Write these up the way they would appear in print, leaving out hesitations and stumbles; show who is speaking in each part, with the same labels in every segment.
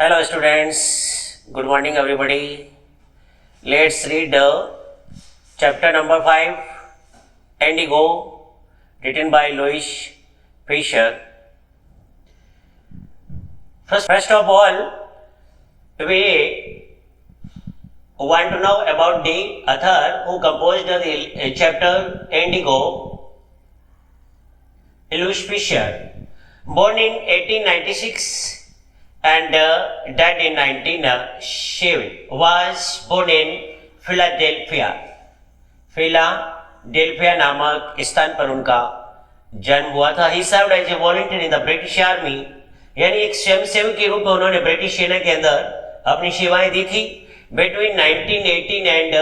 Speaker 1: Hello students, good morning everybody. Let's read chapter number 5, Indigo, written by Louis Fisher. First of all, we want to know about the author who composed the chapter Indigo, Louis Fisher, born in 1896 and died in 1907, was born in Philadelphia. Philadelphia नामक स्थान पर उनका जन्म हुआ था. He served as a volunteer in the British Army, यानी एक स्वयंसेवक के रूप में उन्होंने ब्रिटिश सेना के अंदर अपनी सेवाएं दी थी. Between 1918 and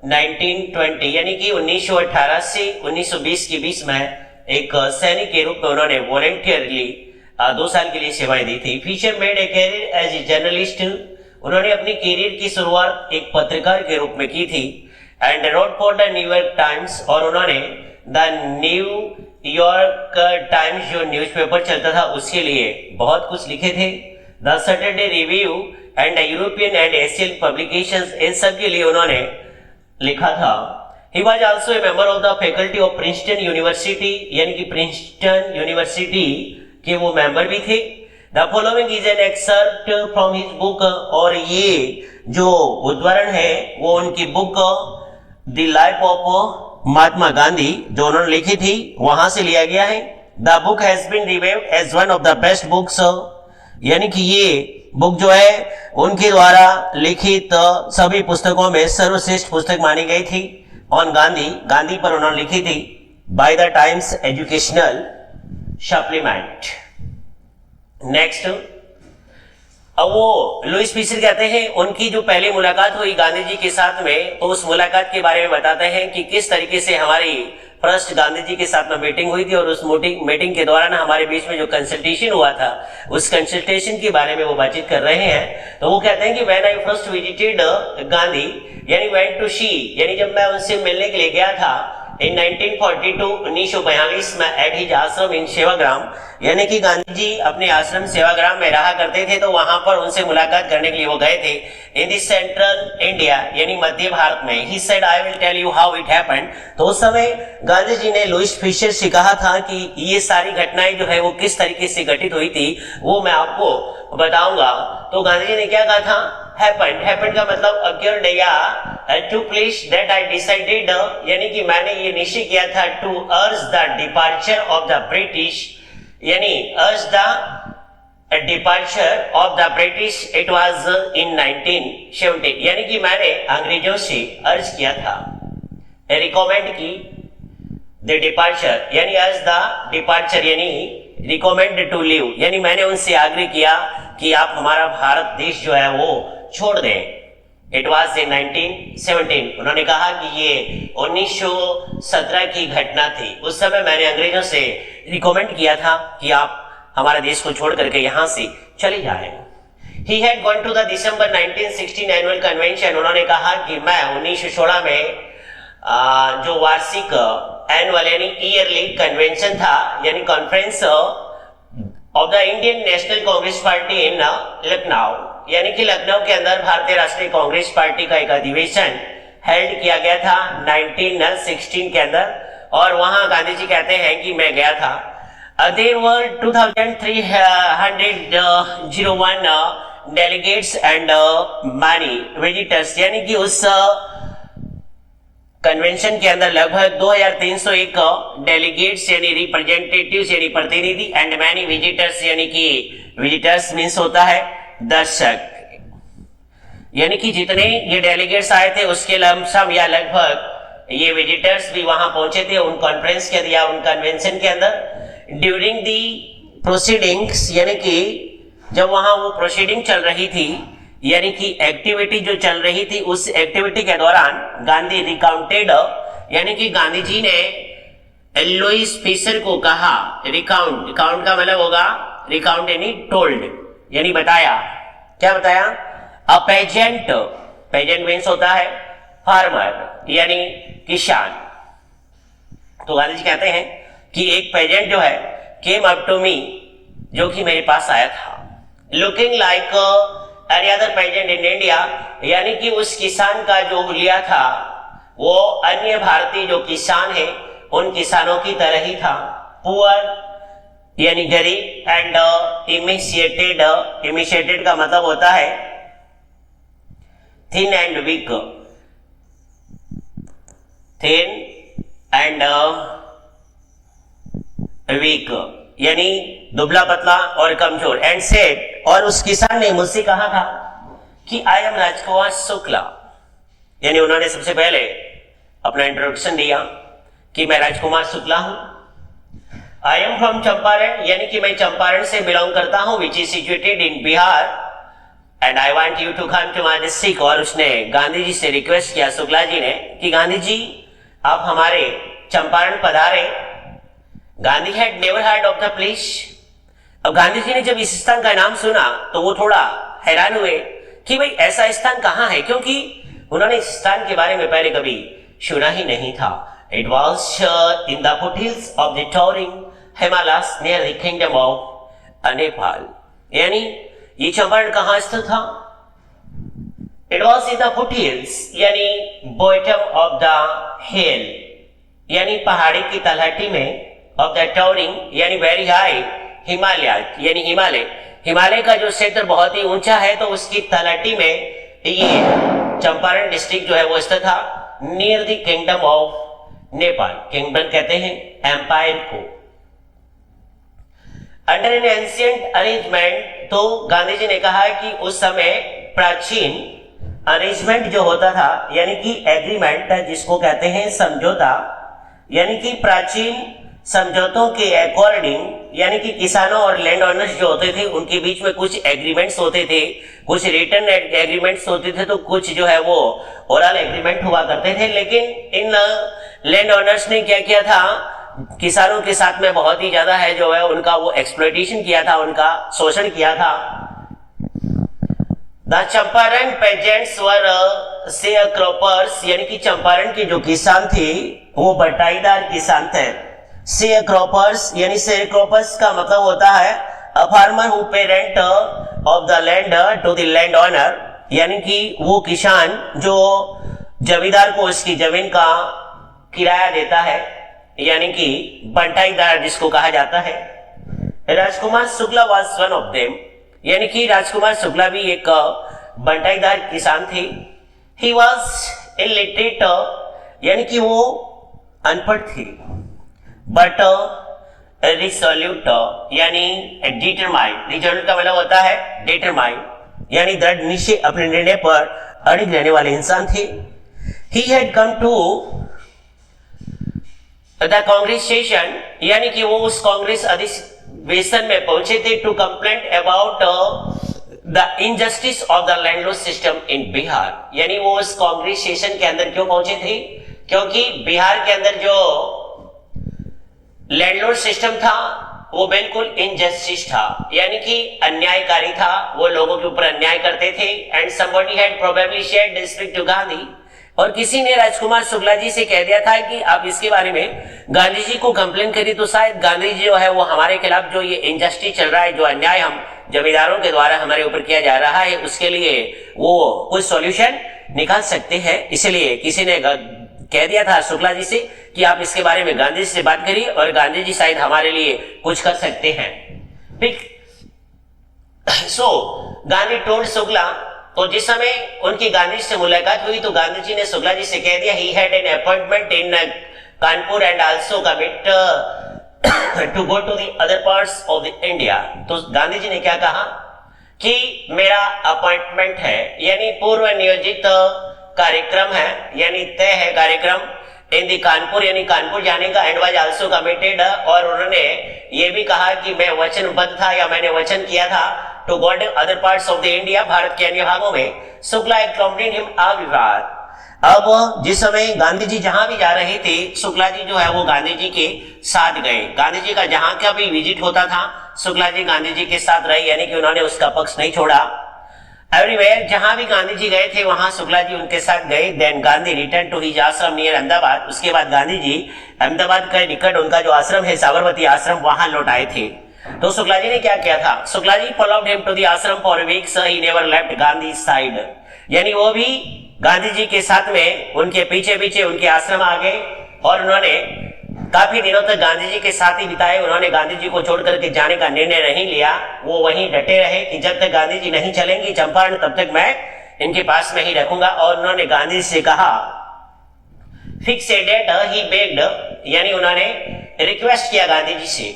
Speaker 1: 1920, यानी कि 1918 से 1920 के बीच में एक सैनिक के रूप में उन्होंने वॉलंटियरली 2 साल के लिए सेवाएं दी थी. Fischer made a career as a journalist. उन्होंने अपनी कैरियर की शुरुआत एक पत्रकार के रूप में की थी. And wrote for the New York Times, और उन्होंने द न्यूयॉर्क टाइम्स जो न्यूज़पेपर चलता था उसके लिए बहुत कुछ लिखे थे. The Saturday Review and European and Asian publications, इन सब के लिए उन्होंने लिखा था. He was also a member of the faculty of Princeton University, यानी कि प्रिंसटन यूनिवर्सिटी के वो मेंबर भी थे. The following is an excerpt from his book, और ये जो उद्धरण है वो उनकी book the life of Mahatma Gandhi जो उन्होंने लिखी थी वहां से लिया गया है. The book has been reviewed as one of the best books, यानी कि ये बुक जो है उनके द्वारा लिखित सभी पुस्तकों में सर्वश्रेष्ठ पुस्तक मानी गई थी. ऑन गांधी पर उन्होंने लिखी थी by the times educational supplement. Next, अब वो लुइस फिशर कहते हैं उनकी जो पहली मुलाकात हुई गांधी जी के साथ में, तो उस मुलाकात के बारे में बताते हैं कि किस तरीके से हमारी फर्स्ट गांधी जी के साथ में मीटिंग हुई थी, और उस मीटिंग के दौरान हमारे बीच में जो कंसल्टेशन हुआ था उस कंसल्टेशन के बारे में वो बातचीत कर रहे हैं. तो वो कहते हैं कि when I first visited Gandhi, यानी वेंट टू सी, यानी जब मैं उनसे मिलने के लिए गया था इन 1942 1942 में एट हिज आश्रम इन सेवाग्राम, यानी कि गांधी जी अपने आश्रम सेवाग्राम में रहा करते थे, तो वहां पर उनसे मुलाकात करने के लिए वो गए थे. इन द सेंट्रल इंडिया, यानी मध्य भारत में. He said I will tell you how it happened. तो उस समय गांधी जी ने लुइस फिशर से कहा था कि ये सारी घटनाएं जो है वो किस तरीके से घटित हुई थी वो मैं आपको बताऊंगा. तो गांधी जी ने क्या कहा था? हैपेंड का मतलब अक्योर्ड या to place that I decided, यानी कि मैंने ये निश्चय किया था to urge the departure of the British, यानी urge the departure of the British. It was in 1970, यानी कि मैंने अंग्रेजों से अर्ज किया था, रिकमेंड की द डिपार्चर, यानी अर्ज द डिपार्चर, यानी रिकमेंड टू लीव, यानी मैंने उनसे आग्रह किया कि आप हमारा भारत देश जो है वो छोड़ दें. It was in 1917. उन्होंने कहा कि ये 1917 की घटना थी. उस समय मैंने अंग्रेजों से रिकमेंड किया था कि आप हमारे देश को छोड़ करके यहां से चले जाएं. He had gone to the December 1916 annual convention. उन्होंने कहा कि मैं 1916 में जो वार्षिक एनुअल यानी ईयरली कन्वेंशन था, यानी conference of the Indian national Congress party इन लखनऊ, यानी कि लखनऊ के अंदर भारतीय राष्ट्रीय कांग्रेस पार्टी का एक अधिवेशन हेल्ड किया गया था 1916 के अंदर, और वहां गांधी जी कहते हैं कि मैं गया था. There were 2301 delegates and many visitors, यानी कि उस कन्वेंशन के अंदर लगभग 2301 डेलीगेट्स यानी रिप्रेजेंटेटिव्स यानी प्रतिनिधि, एंड मैनी विजिटर्स, यानी कि विजिटर्स मींस होता है दर्शक, यानी कि जितने ये डेलीगेट्स आए थे उसके लमसम या लगभग ये विजिटर्स भी वहां पहुंचे थे उन कॉन्फ्रेंस के या उन कन्वेंशन के अंदर. ड्यूरिंग दी प्रोसीडिंग्स, यानी कि जब वहां वो प्रोसीडिंग चल रही थी, यानी कि एक्टिविटी जो चल रही थी, उस एक्टिविटी के दौरान गांधी रिकाउंटेड, यानी कि गांधी जी ने लुइस फिशर को कहा, रिकाउंट का मतलब होगा रिकाउंट यानी टोल्ड, यानी बताया. क्या बताया? अ पेजेंट मीन्स होता है फार्मर यानी किसान. तो गांधी जी कहते हैं कि एक पेजेंट जो है केम अप टू मी, जो कि मेरे पास आया था, looking like any other pageant in India, यानी कि उस किसान का जो हुलिया था वो अन्य भारतीय जो किसान है उन किसानों की तरह ही था। पुअर यानी गरीब, एंड इमिशिएटेड, इमिशिएटेड का मतलब होता है thin and weak, thin and weak यानी दुबला पतला और कमजोर। एंड सेड, और उस किसान ने मुझसे कहा था कि आई एम राजकुमार शुक्ला, यानी उन्होंने सबसे पहले अपना इंट्रोडक्शन दिया कि मैं राजकुमार शुक्ला हूं। आई एम फ्रॉम चंपारण, यानी कि मैं चंपारण से बिलोंग करता हूं, which is situated in Bihar, and I want you to come to my district. और उसने गांधी जी से रिक्वेस्ट किया, शुक्ला जी ने, कि गांधी जी आप हमारे चंपारण पधारे। Gandhi had never heard of the place. अब गांधी जी ने जब इस स्थान का नाम सुना तो वो थोड़ा हैरान हुए कि भाई ऐसा स्थान कहां है, क्योंकि उन्होंने इस स्थान के बारे में पहले कभी सुना ही नहीं था। It was in the foothills of the towering Himalayas near the kingdom of Nepal, यानी ये चंपारण कहां स्थित था? It was in the foothills यानी बॉटम ऑफ द हिल, यानी पहाड़ी की तलहटी में, ऑफ द टॉवरिंग यानी वेरी हाई, हिमालय यानी हिमालय, हिमालय का जो क्षेत्र बहुत ही ऊंचा है तो उसकी तलहटी में ये चंपारण डिस्ट्रिक्ट जो है वो स्थित था, near the kingdom of Nepal. Kingdom कहते हैं एम्पायर को। अंडर एन एंशिएंट अरेंजमेंट, तो गांधी जी ने कहा कि उस समय प्राचीन अरेंजमेंट जो होता था, यानी कि एग्रीमेंट जिसको कहते हैं समझौता, यानी कि प्राचीन समझौतों के अकॉर्डिंग, यानी कि किसानों और लैंड ओनर्स जो होते थे उनके बीच में कुछ एग्रीमेंट्स होते थे, कुछ रिटर्न एग्रीमेंट्स होते थे, तो कुछ जो है वो ओरल एग्रीमेंट हुआ करते थे। लेकिन इन लैंड ओनर्स ने क्या किया था, किसानों के साथ में बहुत ही ज्यादा है जो है उनका वो एक्सप्लॉइटेशन किया था, उनका शोषण किया था। द चंपारण पेजेंट्स वर शेयरक्रॉपर्स, यानी कि चंपारण के जो किसान थे वो बटाईदार किसान थे। शेयरक्रॉपर्स यानी शेयरक्रॉपर्स का मतलब होता है a farmer who pay rent of the land to the land owner, यानी कि वो किसान जो जमींदार को उसकी जमीन का किराया देता है, यानी कि बंटाईदार जिसको कहा जाता है। Rajkumar Shukla was one of them, यानी कि राजकुमार शुक्ला भी एक बंटाईदार किसान थे। ही वाज इलिटरेट, यानी कि वो अनपढ़ थे, बट रिसोल्यूट यानी डिटरमाइंड। रिजोल्यूट का मतलब होता है डिटरमाइंड, यानी दृढ़ निश्चय, अपने निर्णय पर अड़िग रहने वाले इंसान थे। He had come to the Congress session, यानी कि वो उस कांग्रेस अधिवेशन में पहुंचे थे, to complaint about the injustice of the land law system in Bihar. यानी वो उस कांग्रेस सेशन के अंदर क्यों पहुंचे थे? क्योंकि बिहार के अंदर जो लैंडलॉर्ड सिस्टम था वो बिल्कुल इनजस्टिस था, यानी कि अन्यायकारी था, वो लोगों के ऊपर अन्याय करते थे। And somebody had probably shared this speech to Gandhi, और किसी ने राजकुमार शुक्ला जी से कह दिया था कि आप इसके बारे में गांधी जी को कंप्लेन करिए, तो शायद गांधी जी जो है वो हमारे खिलाफ जो ये इनजस्टिस चल रहा है, जो अन्याय हम जमींदारों के द्वारा हमारे ऊपर किया जा रहा है, उसके लिए वो कुछ सॉल्यूशन निकाल सकते हैं। इसलिए किसी ने कह दिया था शुक्ला जी से कि आप इसके बारे में गांधी जी से बात करिए और गांधी जी शायद हमारे लिए कुछ कर सकते हैं। ठीक, सो गांधी टोल्ड शुक्ला, तो जिस समय उनकी गांधी जी से मुलाकात हुई तो गांधी जी ने शुक्ला जी से कह दिया he had an appointment in Kanpur and also commit to go to the other parts of the India. तो गांधी जी ने क्या कहा कि मेरा अपॉइंटमेंट है, यानी पूर्व नियोजित कार्यक्रम है, यानी तय है कार्यक्रम इन दी कानपुर, यानी कानपुर जाने का, एंड वाज आल्सो कमिटेड, और उन्होंने ये भी कहा कि मैं वचनबद्ध था या मैंने वचन किया था to go to other parts of the India, Bharat के अन्य भागों में। शुक्ला एक्कम्पनीड हिम अविवाद। अब जिस समय गांधी जी जहां भी जा रहे थे, शुक्ला जी जो है वो गांधी जी के साथ गए। गांधी जी का जहां का भी विजिट होता था शुक्ला जी गांधी जी के साथ रहे, यानी कि उन्होंने उसका पक्ष नहीं छोड़ा। एवरीवेयर जहां भी गांधी जी गए थे वहां शुक्ला जी उनके साथ गए। Then Gandhi return to his ashram near Ahmedabad. उसके बाद गांधी जी अहमदाबाद के निकट उनका जो आश्रम है साबरमती आश्रम, वहां लौट आए थे। तो शुक्ला जी ने क्या किया था? Shukla ji followed him to the ashram for weeks. He never left Gandhi's side. यानी वो भी गांधी जी के साथ में उनके पीछे पीछे उनके आश्रम आ गए और उन्होंने काफी दिनों तक गांधी जी के साथ ही बिताए। उन्होंने गांधी जी को छोड़ करके जाने का निर्णय नहीं लिया। वो वहीं डटे रहे कि जब तक गांधी जी नहीं चलेंगी चंपारण तब तक मैं इनके पास में ही रखूंगा। और उन्होंने गांधी जी से कहा, fix a date he begged, यानी उन्होंने रिक्वेस्ट किया गांधी जी से,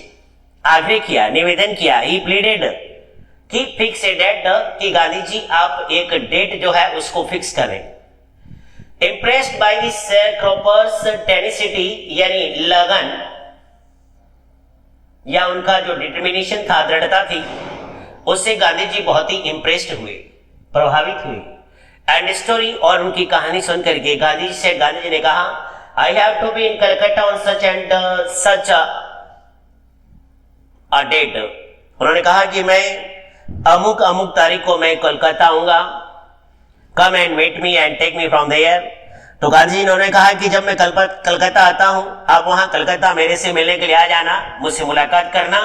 Speaker 1: आग्रह किया, निवेदन किया, ही प्लीडेड कि फिक्स ए डेट, कि गांधी जी आप एक डेट जो है उसको फिक्स करें। इम्प्रेस्ड बाय द शेयरक्रॉपर्स टेनिसिटी, यानी लगन या उनका जो डिटर्मिनेशन था, दृढ़ता थी, उससे गांधी जी बहुत ही इंप्रेस्ड हुए, प्रभावित हुए। एंड स्टोरी, और उनकी कहानी सुनकर के गांधी जी ने कहा, I have to be in Calcutta on such and such a date. उन्होंने कहा कि मैं अमुक अमुक तारीख को मैं कोलकाता आऊंगा, come and meet me and take me from there. तो गांधी जी ने कहा कि जब मैं कलकत्ता आता हूं, आप वहां कलकत्ता मेरे से मिलने के लिए आ जाना, मुझसे मुलाकात करना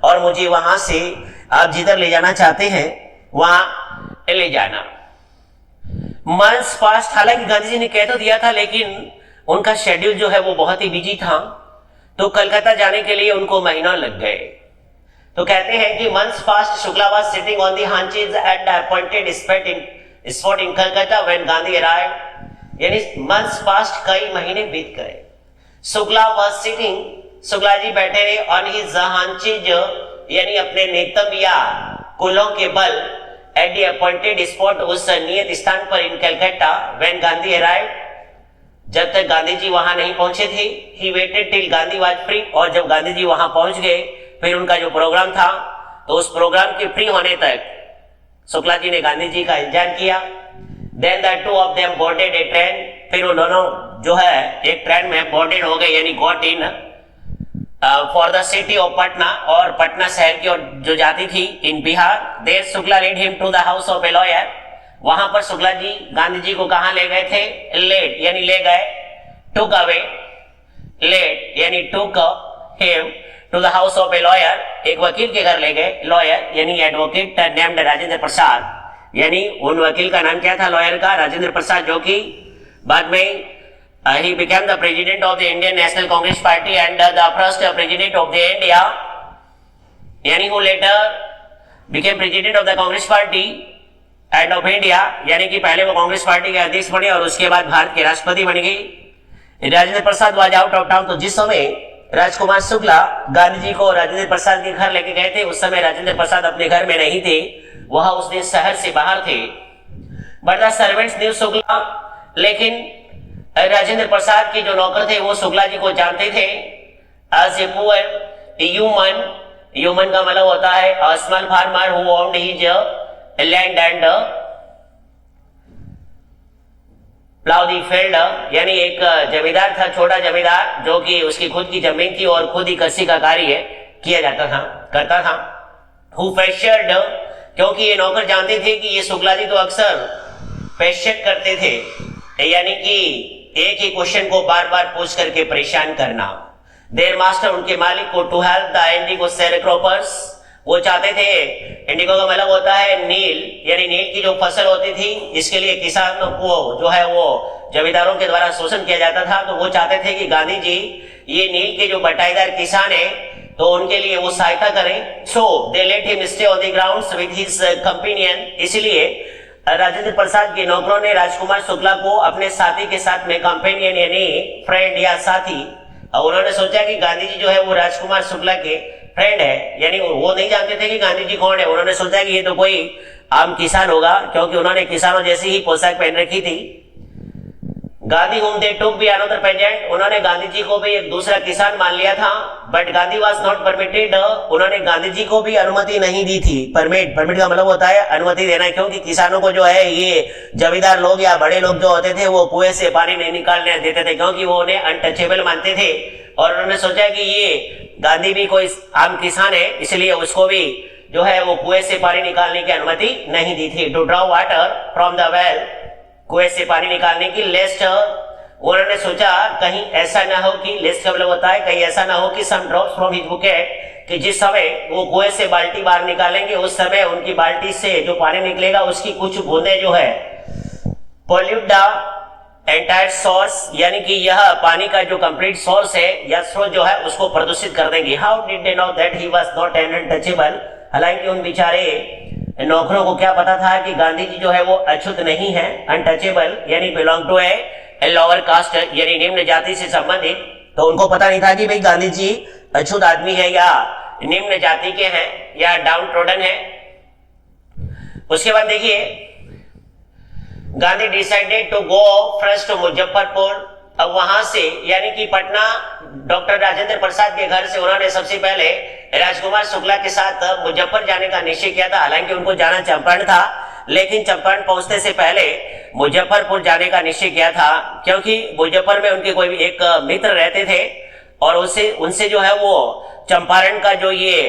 Speaker 1: और मुझे वहां से आप जिधर ले जाना चाहते हैं वहां ले जाना। मंथ्स पास्ट, हालांकि गांधी जी ने कह तो दिया था लेकिन उनका शेड्यूल जो है वो बहुत ही बिजी था, तो कलकत्ता जाने के लिए उनको महीना लग गए। तो कहते हैं कि months past, Shukla was sitting on the haunches at the appointed spot in Calcutta when Gandhi arrived, यानी मंथ्स पास्ट, कई महीने बीत गए। शुक्ला वाज सिटिंग, शुक्ला जी बैठे रहे ऑन हिज हांचेज, यानी अपने नेतम या कुलों के बल, एट द अपॉइंटेड स्पॉट, उस नियत स्थान पर इन कलकत्ता, व्हेन गांधी अराइव्ड, जब तक गांधी जी वहां नहीं पहुंचे थे। He waited till Gandhi was free, और जब गांधी जी वहां पहुंच गए, फिर उनका जो प्रोग्राम था, तो उस प्रोग्राम के फ्री होने तक शुक्ला जी ने गांधी जी का इंतजार किया। Then the two of them boarded a train, फिर वो दोनों जो है एक ट्रेन में बोर्डेड हो गए, यानी got in for the city of Patna, और पटना शहर की ओर जो जाती थी in Bihar. There Shukla led him to the house of a lawyer, वहां पर शुक्ला जी गांधी जी को कहां ले गए थे? लेड, यानी ले गए, टुक अवे, लेड यानी took him to the house of a lawyer, एक वकील के घर ले गए। लॉयर यानी एडवोकेट नेम्ड राजेंद्र प्रसाद, यानी उन वकील का नाम क्या था लॉयर का? राजेंद्र प्रसाद, जो कि बाद में he became the president of the Indian National Congress Party and the first president of the India, यानी who later became president of the Congress Party and of India, यानी कि पहले वो कांग्रेस पार्टी के अध्यक्ष बने और उसके बाद भारत के राष्ट्रपति बन गई। Rajendra Prasad was out of town, तो जिस समय राजकुमार शुक्ला गांधी जी को राजेंद्र प्रसाद के घर लेके गए थे, उस समय राजेंद्र प्रसाद अपने घर में नहीं थे, वह उस दिन शहर से बाहर थे। But the servants new Shukla, लेकिन राजेंद्र प्रसाद के जो नौकर थे वो शुक्ला जी को जानते थे। As a poor human, human का मतलब होता है a small farmer who owned his land and plough the field, यानी एक जमींदार था, छोटा जमींदार, जो कि उसकी खुद की जमीन थी और खुद ही कृषि का कार्य किया जाता था, करता था। हु फेशर्ड, क्योंकि ये नौकर जानते थे कि ये शुक्ला जी तो अक्सर पेशेंट करते थे, यानी कि एक ही क्वेश्चन को बार बार पूछ करके परेशान करना। देयर मास्टर, उनके मालिक को, टू हेल्प द इंडिगो शेयरक्रॉपर्स, वो चाहते थे, इंडिगो का मतलब होता है नील, यानी नील की जो फसल होती थी, इसके लिए किसानों को जो है वो जमींदारों के द्वारा शोषण किया जाता था, तो वो चाहते थे कि गांधी जी ये नील के जो बटाईदार किसान है तो उनके लिए वो सहायता करें। So they let him stay on the grounds with his companion, इसलिए राजेंद्र प्रसाद के नौकरों ने राजकुमार शुक्ला को अपने साथी के साथ में, कंपेनियन यानी फ्रेंड या साथी, और उन्होंने सोचा कि गांधी जी जो है वो राजकुमार शुक्ला के फ्रेंड है, यानी वो नहीं जानते थे कि गांधी जी कौन है। उन्होंने सोचा कि ये तो कोई आम किसान होगा, क्योंकि उन्होंने किसानों जैसी ही पोशाक पहन रखी थी। Gandhi whom they took be another peasant, उन्होंने गांधी जी को भी एक दूसरा किसान मान लिया था। But Gandhi was not permitted, उन्होंने गांधी जी को भी अनुमति नहीं दी थी। परमिट का मतलब होता है अनुमति देना, क्योंकि किसानों को जो है ये जमींदार लोग या बड़े लोग जो होते थे वो कुएं से पानी नहीं निकालने देते थे, क्योंकि वो उन्हें अनटचेबल मानते थे। और उन्होंने सोचा कि ये गांधी भी कोई आम किसान है, इसलिए उसको भी जो है वो कुएं से पानी निकालने की अनुमति नहीं दी थी। To draw water from the well, कुएं से पानी निकालने की। लेस्ट, उन्होंने सोचा कहीं ऐसा ना हो कि, लेस्ट का मतलब होता है कहीं ऐसा ना हो कि सम ड्रॉप्स फ्रॉम हिज बुकेट, कि जिस समय वो कुएं से बाल्टी बाहर निकालेंगे उस समय उनकी बाल्टी से जो पानी निकलेगा उसकी कुछ बूंदें जो है पोल्यूट द एंटायर सोर्स, यानी कि यह पानी का जो कंप्लीट सोर्स है या स्रोत जो है उसको प्रदूषित कर देंगे। How did they know that he was not untouchable? हालांकि उन बेचारे नौकरों को क्या पता था कि गांधी जी जो है वो अछूत नहीं है, अनटचेबल, यानी belong to a lower caste, यानी निम्न जाति से संबंधित। तो उनको पता नहीं था कि भाई गांधी जी अछूत आदमी है या निम्न जाति के हैं या डाउन ट्रोडन है। उसके बाद देखिए, Gandhi decided to go first to Muzaffarpur. अब वहां से यानी कि पटना डॉक्टर राजेंद्र प्रसाद के घर से उन्होंने सबसे पहले राजकुमार शुक्ला के साथ मुजफ्फर जाने का निश्चय किया था। हालांकि उनको जाना चंपारण था, लेकिन चंपारण पहुंचने से पहले मुजफ्फरपुर जाने का निश्चय किया था, क्योंकि मुजफ्फर में उनके कोई एक मित्र रहते थे और उनसे जो है वो चंपारण का जो ये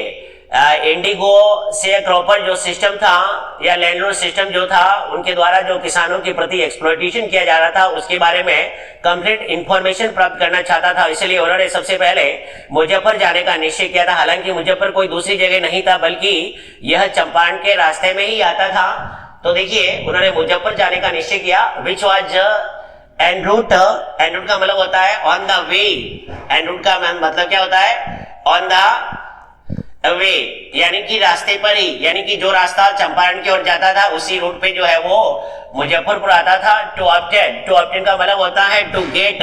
Speaker 1: इंडिगो से क्रॉपर जो सिस्टम था या लैंडलॉर्ड सिस्टम जो था, उनके द्वारा जो किसानों के प्रति एक्सप्लॉइटेशन किया जा रहा था उसके बारे में कंप्लीट इंफॉर्मेशन प्राप्त करना चाहता था। इसलिए उन्होंने सबसे पहले मुजफ्फर जाने का निश्चय किया था। हालांकि मुजफ्फर कोई दूसरी जगह नहीं था, बल्कि यह चंपारण के रास्ते में ही आता था। तो देखिए, उन्होंने मुजफ्फर जाने का निश्चय किया, which was en route. En route का मतलब होता है on the way. En route का मतलब क्या होता है? ऑन द वे, यानी कि रास्ते पर ही, यानी कि जो रास्ता चंपारण की ओर जाता था उसी रूट पे जो है वो मुजफ्फरपुर आता था। टू ऑब्टेन का मतलब होता है टू गेट,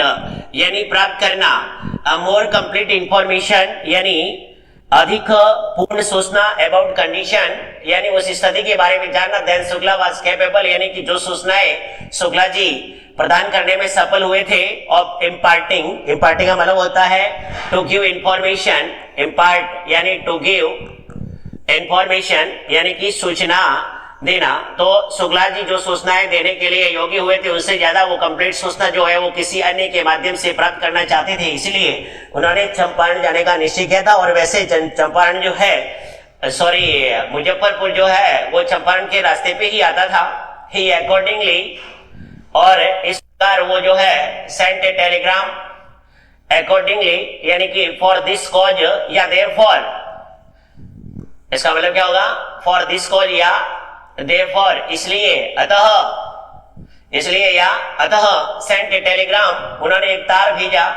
Speaker 1: यानी प्राप्त करना। अ मोर कंप्लीट इंफॉर्मेशन, यानी अधिक पूर्ण सूचना अबाउट कंडीशन, यानी उस स्थिति के बारे में जानना। देन शुक्ला वाज कैपेबल, यानी कि जो सूचनाएं शुक्ला जी प्रदान करने में सफल हुए थे, ऑफ इम्पार्टिंग का मतलब होता है टू गिव इंफॉर्मेशन। इम्पार्ट यानी टू गिव इंफॉर्मेशन, यानी कि सूचना देना। तो शुक्ला जी जो सूचनाएं देने के लिए योग्य हुए थे, उससे ज्यादा वो कंप्लीट सूचना जो है वो किसी अन्य के माध्यम से प्राप्त करना चाहते थे, इसलिए उन्होंने चंपारण जाने का निश्चय किया था। और वैसे चंपारण जो है, मुजफ्फरपुर जो है वो चंपारण के रास्ते पे ही आता था। ही अकॉर्डिंगली, और इस प्रकार वो जो है सेंट ए टेलीग्राम अकॉर्डिंगली, यानी कि फॉर दिस कॉज या देयरफॉर। इसका मतलब क्या होगा? फॉर दिस कॉज या देयरफॉर, इसलिए, अतः, इसलिए या अतः सेंट ए टेलीग्राम, उन्होंने एक तार भेजा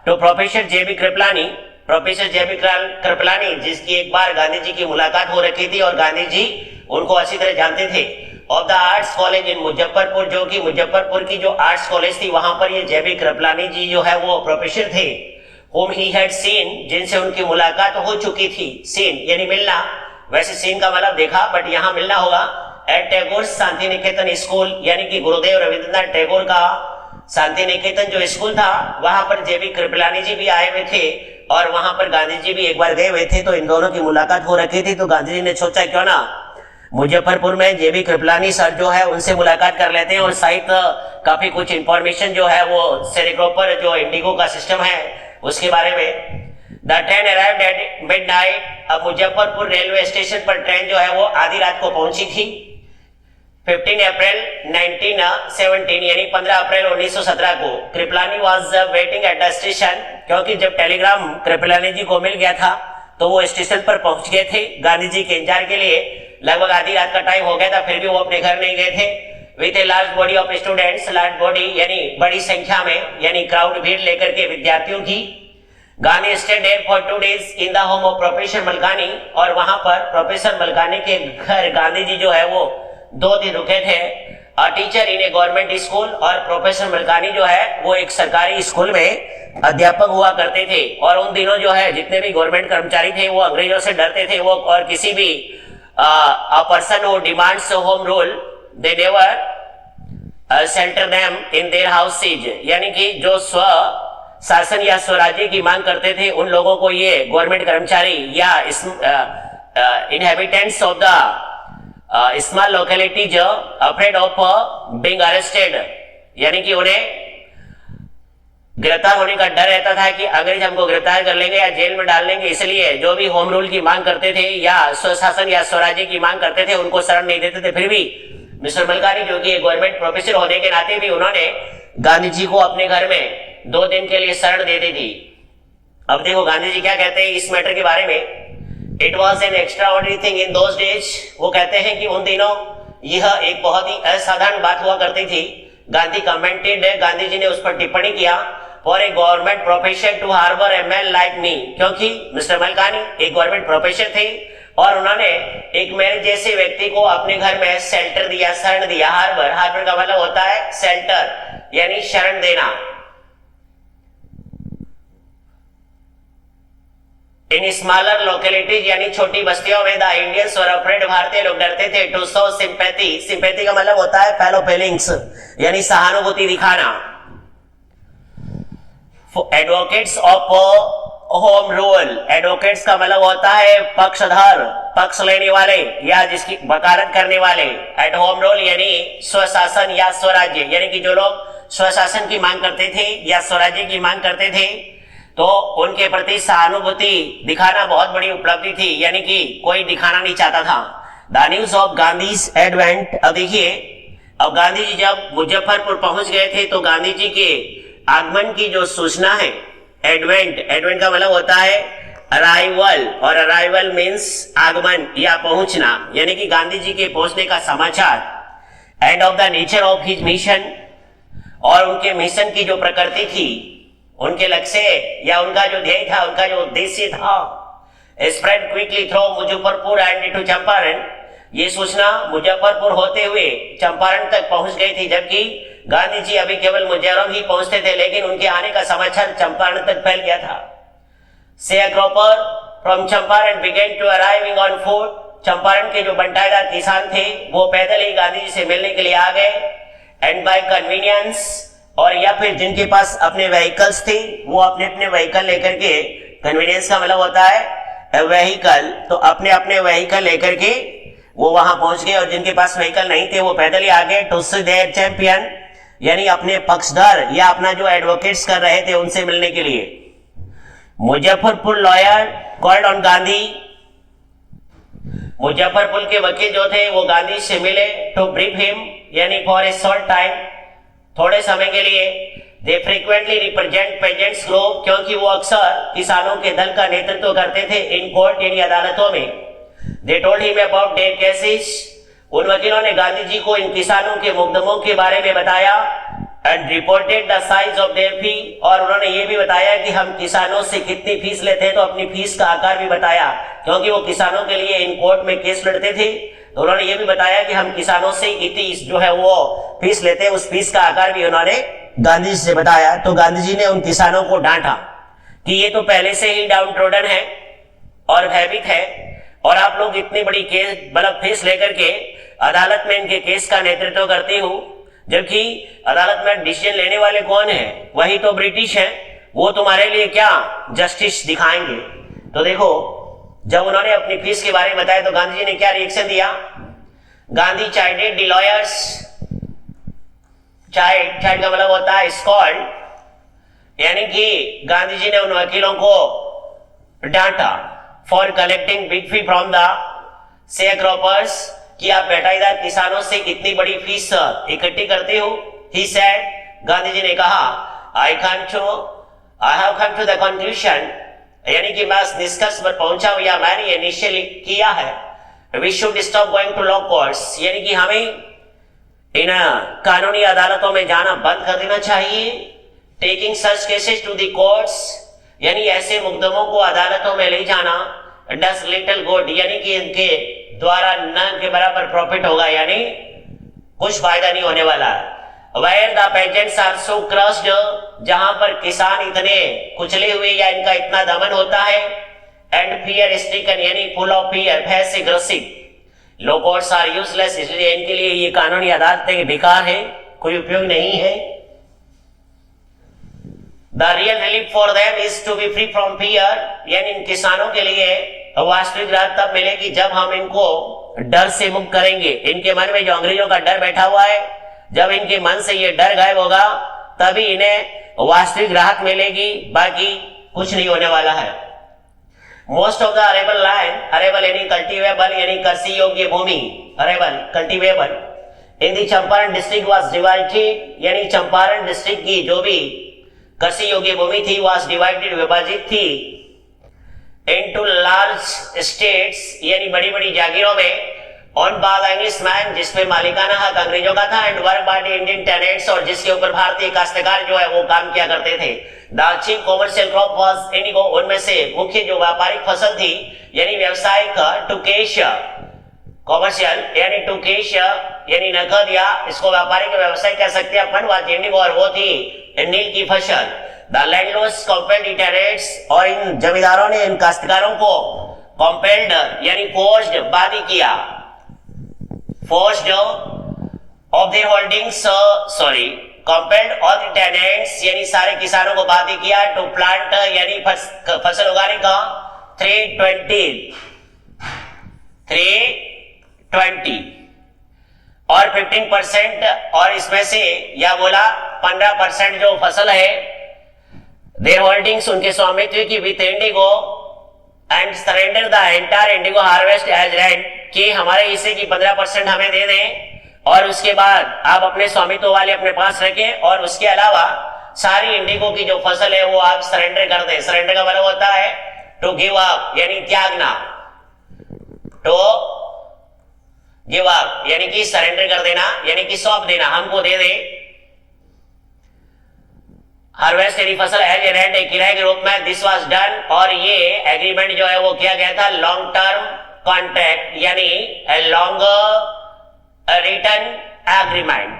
Speaker 1: to professor J B Kripalani. Professor J B Kripalani, जिसकी एक बार गांधी जी की मुलाकात हो रखी थी और गांधी जी उनको अच्छी तरह जानते थे। Of the arts college in Muzaffarpur, जो कि मुजफ्फरपुर की जो आर्ट्स कॉलेज थी वहां पर ये जेबी कृपलानी जी जो है वो प्रोफेसर थे। whom he had seen, जिनसे उनकी मुलाकात हो चुकी थी। सीन यानी मिलना, वैसे सीन का मतलब देखा, बट यहाँ मिलना होगा। एट टैगोर शांति निकेतन स्कूल, यानी कि गुरुदेव रविंद्रनाथ टैगोर का शांति निकेतन जो स्कूल था वहां पर जेबी कृपलानी जी भी आए हुए थे और वहां पर गांधी जी भी एक बार गए हुए थे। तो इन दोनों की मुलाकात हो रखी थी। तो गांधी जी ने सोचा क्यों ना मुजफ्फरपुर में जेबी कृपलानी सर जो है उनसे मुलाकात कर लेते हैं और शायद काफी कुछ इंफॉर्मेशन जो है वो सेरेक्रोपर जो इंडिगो का सिस्टम है उसके बारे में। The train arrived at midnight. अब मुजफ्फरपुर रेलवे स्टेशन पर ट्रेन जो है वो आधी रात को पहुंची थी। 15 अप्रैल 1917, यानी 15 अप्रैल 1917 को। Kripalani was waiting at the station, क्योंकि जब टेलीग्राम कृपलानी जी को मिल गया था तो वो स्टेशन पर पहुंच गए थे गांधी जी के इंतजार के लिए। लगभग आधी रात का टाइम हो गया था, फिर भी वो अपने घर नहीं गए थे। With a large body of students, large body यानी बड़ी संख्या में, यानी क्राउड भीड़ लेकर के विद्यार्थियों की। Gandhi stayed there for 2 days in the home of professor Malkani, और वहां पर प्रोफेसर मलकानी के घर गांधी जी जो है वो 2 दिन रुके थे। A teacher in A government school, और प्रोफेसर मलकानी जो है वो एक सरकारी स्कूल में अध्यापक हुआ करते थे। और उन दिनों जो है जितने भी गवर्नमेंट कर्मचारी थे वो अंग्रेजों से डरते थे। वो और किसी भी a person who demands a home rule, they never shelter them in their houses, यानी कि जो स्व शासन या स्वराज्य की मांग करते थे उन लोगों को ये गवर्नमेंट कर्मचारी या inhabitants of the small localities afraid of being arrested, यानी कि उन्हें गिरफ्तार होने का डर रहता था कि अंग्रेज हमको गिरफ्तार कर लेंगे या जेल में डाल लेंगे। इसलिए जो भी होम रूल की मांग करते थे या स्वशासन या स्वराज्य की मांग करते थे उनको शरण नहीं देते थे। फिर भी मिस्टर मलकानी जो कि गवर्नमेंट प्रोफेसर होने के नाते भी उन्होंने गांधी जी को अपने घर में 2 दिन के लिए शरण दे दी थी। अब देखो गांधी जी क्या कहते हैं इस मैटर के बारे में। It was an extra ordinary thing in those days. वो कहते हैं कि उन दिनों यह एक बहुत ही असाधारण बात हुआ करती थी। गांधी कमेंटेड, गांधी जी ने उस पर टिप्पणी किया, for a government profession to harbour a man like me, क्योंकि मिस्टर मलकानी एक गवर्नमेंट प्रोफेशन थे और उन्होंने एक मेरे जैसे व्यक्ति को अपने घर में शेल्टर दिया, शरण दिया। हार्बर, हार्बर का मतलब होता है शेल्टर, यानी शरण देना। इन स्मॉलर लोकेलिटीज यानी छोटी बस्तियों में द इंडियंस वर अफ्रेड, भारतीय लोग डरते थे, टू शो सिंपैथी, सिंपैथी का मतलब होता है फेलो फीलिंग्स, यानी सहानुभूति दिखाना। Advocates of home rule, advocates का मतलब होता है पक्षधर, पक्ष लेने वाले या जिसकी वकालत करने वाले। एट होम रूल यानी स्वशासन या स्वराज्य, यानी कि जो लोग स्वशासन की मांग करते थे या स्वराज्य की मांग करते थे, तो उनके प्रति सहानुभूति दिखाना बहुत बड़ी उपलब्धि थी, यानी कि कोई दिखाना नहीं चाहता था। The news of Gandhi's advent, अब देखिए, अब गांधी जी जब मुजफ्फरपुर पहुंच गए थे तो गांधी जी के आगमन की जो सूचना है, एडवेंट, एडवेंट का मतलब होता है अराइवल, और अराइवल मीन्स आगमन या पहुंचना, यानी कि गांधी जी के पहुंचने का समाचार। End of the nature of his mission, और उनके मिशन की जो प्रकृति थी, उनके लक्ष्य या उनका जो ध्येय था, उनका जो उद्देश्य था, spread quickly through Muzaffarpur and to Champaran, ये सूचना मुजफ्फरपुर होते हुए चंपारण तक पहुंच गई थी, जबकि गांधी जी अभी केवल मिजोरम ही पहुंचते थे, लेकिन उनके आने का समाचार चंपारण तक फैल गया था। Sharecropper from Champaran began to arriving on foot, Champaran के जो बंटाईदार किसान थे वो पैदल ही गांधी जी से मिलने के लिए आ गए। एंड बाय कन्वीनियंस, और या फिर जिनके पास अपने व्हीकल्स थे वो अपने अपने व्हीकल लेकर के, कन्वीनियंस का मतलब होता है व्हीकल, तो अपने अपने व्हीकल लेकर के वो वहां पहुंच गए, और जिनके पास व्हीकल नहीं थे वो पैदल ही आ गए। टू सी देयर चैंपियन, यानी अपने पक्षधर या अपना जो एडवोकेट्स कर रहे थे उनसे मिलने के लिए। Muzaffarpur lawyer called on Gandhi, Muzaffarpur के वकील जो थे वो गांधी से मिले। टू ब्रीफ हिम, यानी फॉर ए शॉर्ट टाइम, थोड़े समय के लिए। दे फ्रीक्वेंटली रिप्रेजेंट पेजेंट्स ग्रुप, क्योंकि वो अक्सर किसानों के दल का नेतृत्व करते थे इन कोर्ट, यानी अदालतों में। They told him about their cases, उन वकीलों ने गांधी जी को इन किसानों के मुकदमों के बारे में बताया। And reported the size of their fee, और उन्होंने ये भी बताया कि हम किसानों से कितनी फीस लेते हैं, तो अपनी फीस का आकार भी बताया, क्योंकि वो किसानों के लिए इन कोर्ट में केस लड़ते थे, तो उन्होंने ये भी बताया कि हम किसानों से इतनी जो है वो फीस लेते हैं, उस फीस का आकार भी उन्होंने गांधी जी से बताया। तो गांधी जी ने उन किसानों को डांटा कि ये तो पहले से ही डाउन ट्रोडन है और भयभीत है, और आप लोग इतनी बड़ी केस मतलब फीस लेकर के अदालत में इनके केस का नेतृत्व करते हो, जबकि अदालत में डिसीजन लेने वाले कौन है, वही तो ब्रिटिश है, वो तुम्हारे लिए क्या जस्टिस दिखाएंगे। तो देखो, जब उन्होंने अपनी फीस के बारे में बताया तो गांधी जी ने क्या रिएक्शन दिया। गांधी चाइडेड द लॉयर्स, चाइड का मतलब होता है स्कॉल्ड, यानी कि गांधी जी ने उन वकीलों को डांटा for collecting big fee from the sharecroppers, कि आप बेटाईदार किसानों से इतनी बड़ी फीस इकट्ठी करते हो। ही सेड, गांधी जी ने कहा, I have come to the conclusion, यानी कि मैं इस निष्कर्ष पर पहुंचा हूं या मैंने ये निश्चय किया है, we should stop going to law courts, यानी कि हमें इन कानूनी अदालतों में जाना बंद कर देना चाहिए। Taking such cases to the courts, यानी ऐसे मुकदमों को अदालतों में ले जाना डस लिटिल गुड, यानी कि इनके द्वारा न के बराबर प्रॉफिट होगा, यानी कुछ फायदा नहीं होने वाला है। Where the peasants are so crushed, जहां पर किसान इतने कुचले हुए या इनका इतना दमन होता है, and fear stricken, यानी full of fear, भय से ग्रसित। Law courts are useless, इसलिए इनके लिए ये कानूनी अदालतें बेकार है, कोई उपयोग नहीं है। The real relief for them is to be free from fear, यानी इन किसानों के लिए वास्तविक राहत तब मिलेगी जब हम इनको डर से मुक्त करेंगे। इनके मन में जो अंग्रेजों का डर बैठा हुआ है, जब इनके मन से ये डर गायब होगा तभी इन्हें वास्तविक राहत मिलेगी, बाकी कुछ नहीं होने वाला है। Most of the arable land, arable यानी कल्टीवेबल, यानी कृषि योग्य भूमि, arable cultivable in the Champaran district was divided, यानी चंपारण डिस्ट्रिक्ट की जो भी कृषि योग्य भूमि थी वाज डिवाइडेड, विभाजित थी into large states यानी बड़ी बड़ी जागीरों में on by Englishmen जिसपे मालिकाना हक अंग्रेजों का था and work by the Indian tenants और जिसके ऊपर भारतीय काश्तकार जो है वो काम किया करते थे। The chief commercial crop was indigo, उनमें से मुख्य जो व्यापारिक फसल थी यानी व्यावसायिक टू कैश कॉमर्शियल यानी टू कैश यानी नकद या इसको व्यापारिक व्यवसाय कह सकते हैं अपन, वह इंडिगो और वो थी नील की फसल। The landlords compelled the tenants और इन जमींदारों ने इन काश्तकारों को कंपेल्ड यानी फोर्स्ड बादी किया, forced of their holdings sorry compelled all the tenants यानी सारे किसानों को बादी किया टू प्लांट यानी फसल उगाने का 320 और 15% और इसमें से या बोला 15% जो फसल है देयर होल्डिंग्स उनके स्वामित्व की with indigo and surrender the entire indigo harvest as rent कि हमारे हिस्से की 15% हमें दे दें और उसके बाद आप अपने स्वामित्व वाले अपने पास रखें और उसके अलावा सारी इंडिगो की जो फसल है वो आप सरेंडर कर दें। सरेंडर का मतलब होता है टू गिव अप यानी त्यागना, टू गिव अप यानी कि सरेंडर कर देना यानी कि सौंप देना, हमको दे दे। हार्वेस्ट यानी फसल एज रेंट एक किराए के रूप में दिस वाज डन और ये एग्रीमेंट जो है वो किया गया था लॉन्ग टर्म कॉन्ट्रैक्ट यानी long return agreement,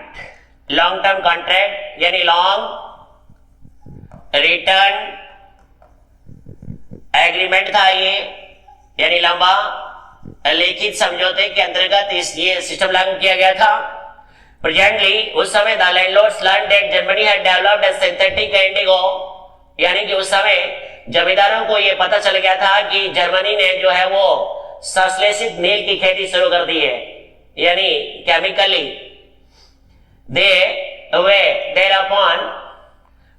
Speaker 1: long term contract यानी लॉन्ग रिटर्न एग्रीमेंट था ये यानी लंबा लिखित समझौते के अंतर्गत ये सिस्टम लागू किया गया था। प्रेजेंटली उस समय the landlords learn that Germany had developed a synthetic Indigo यानी कि उस समय जमींदारों को ये पता चल गया था कि जर्मनी ने जो है वो संश्लेषित नील की खेती शुरू कर दी है यानी chemically they were thereupon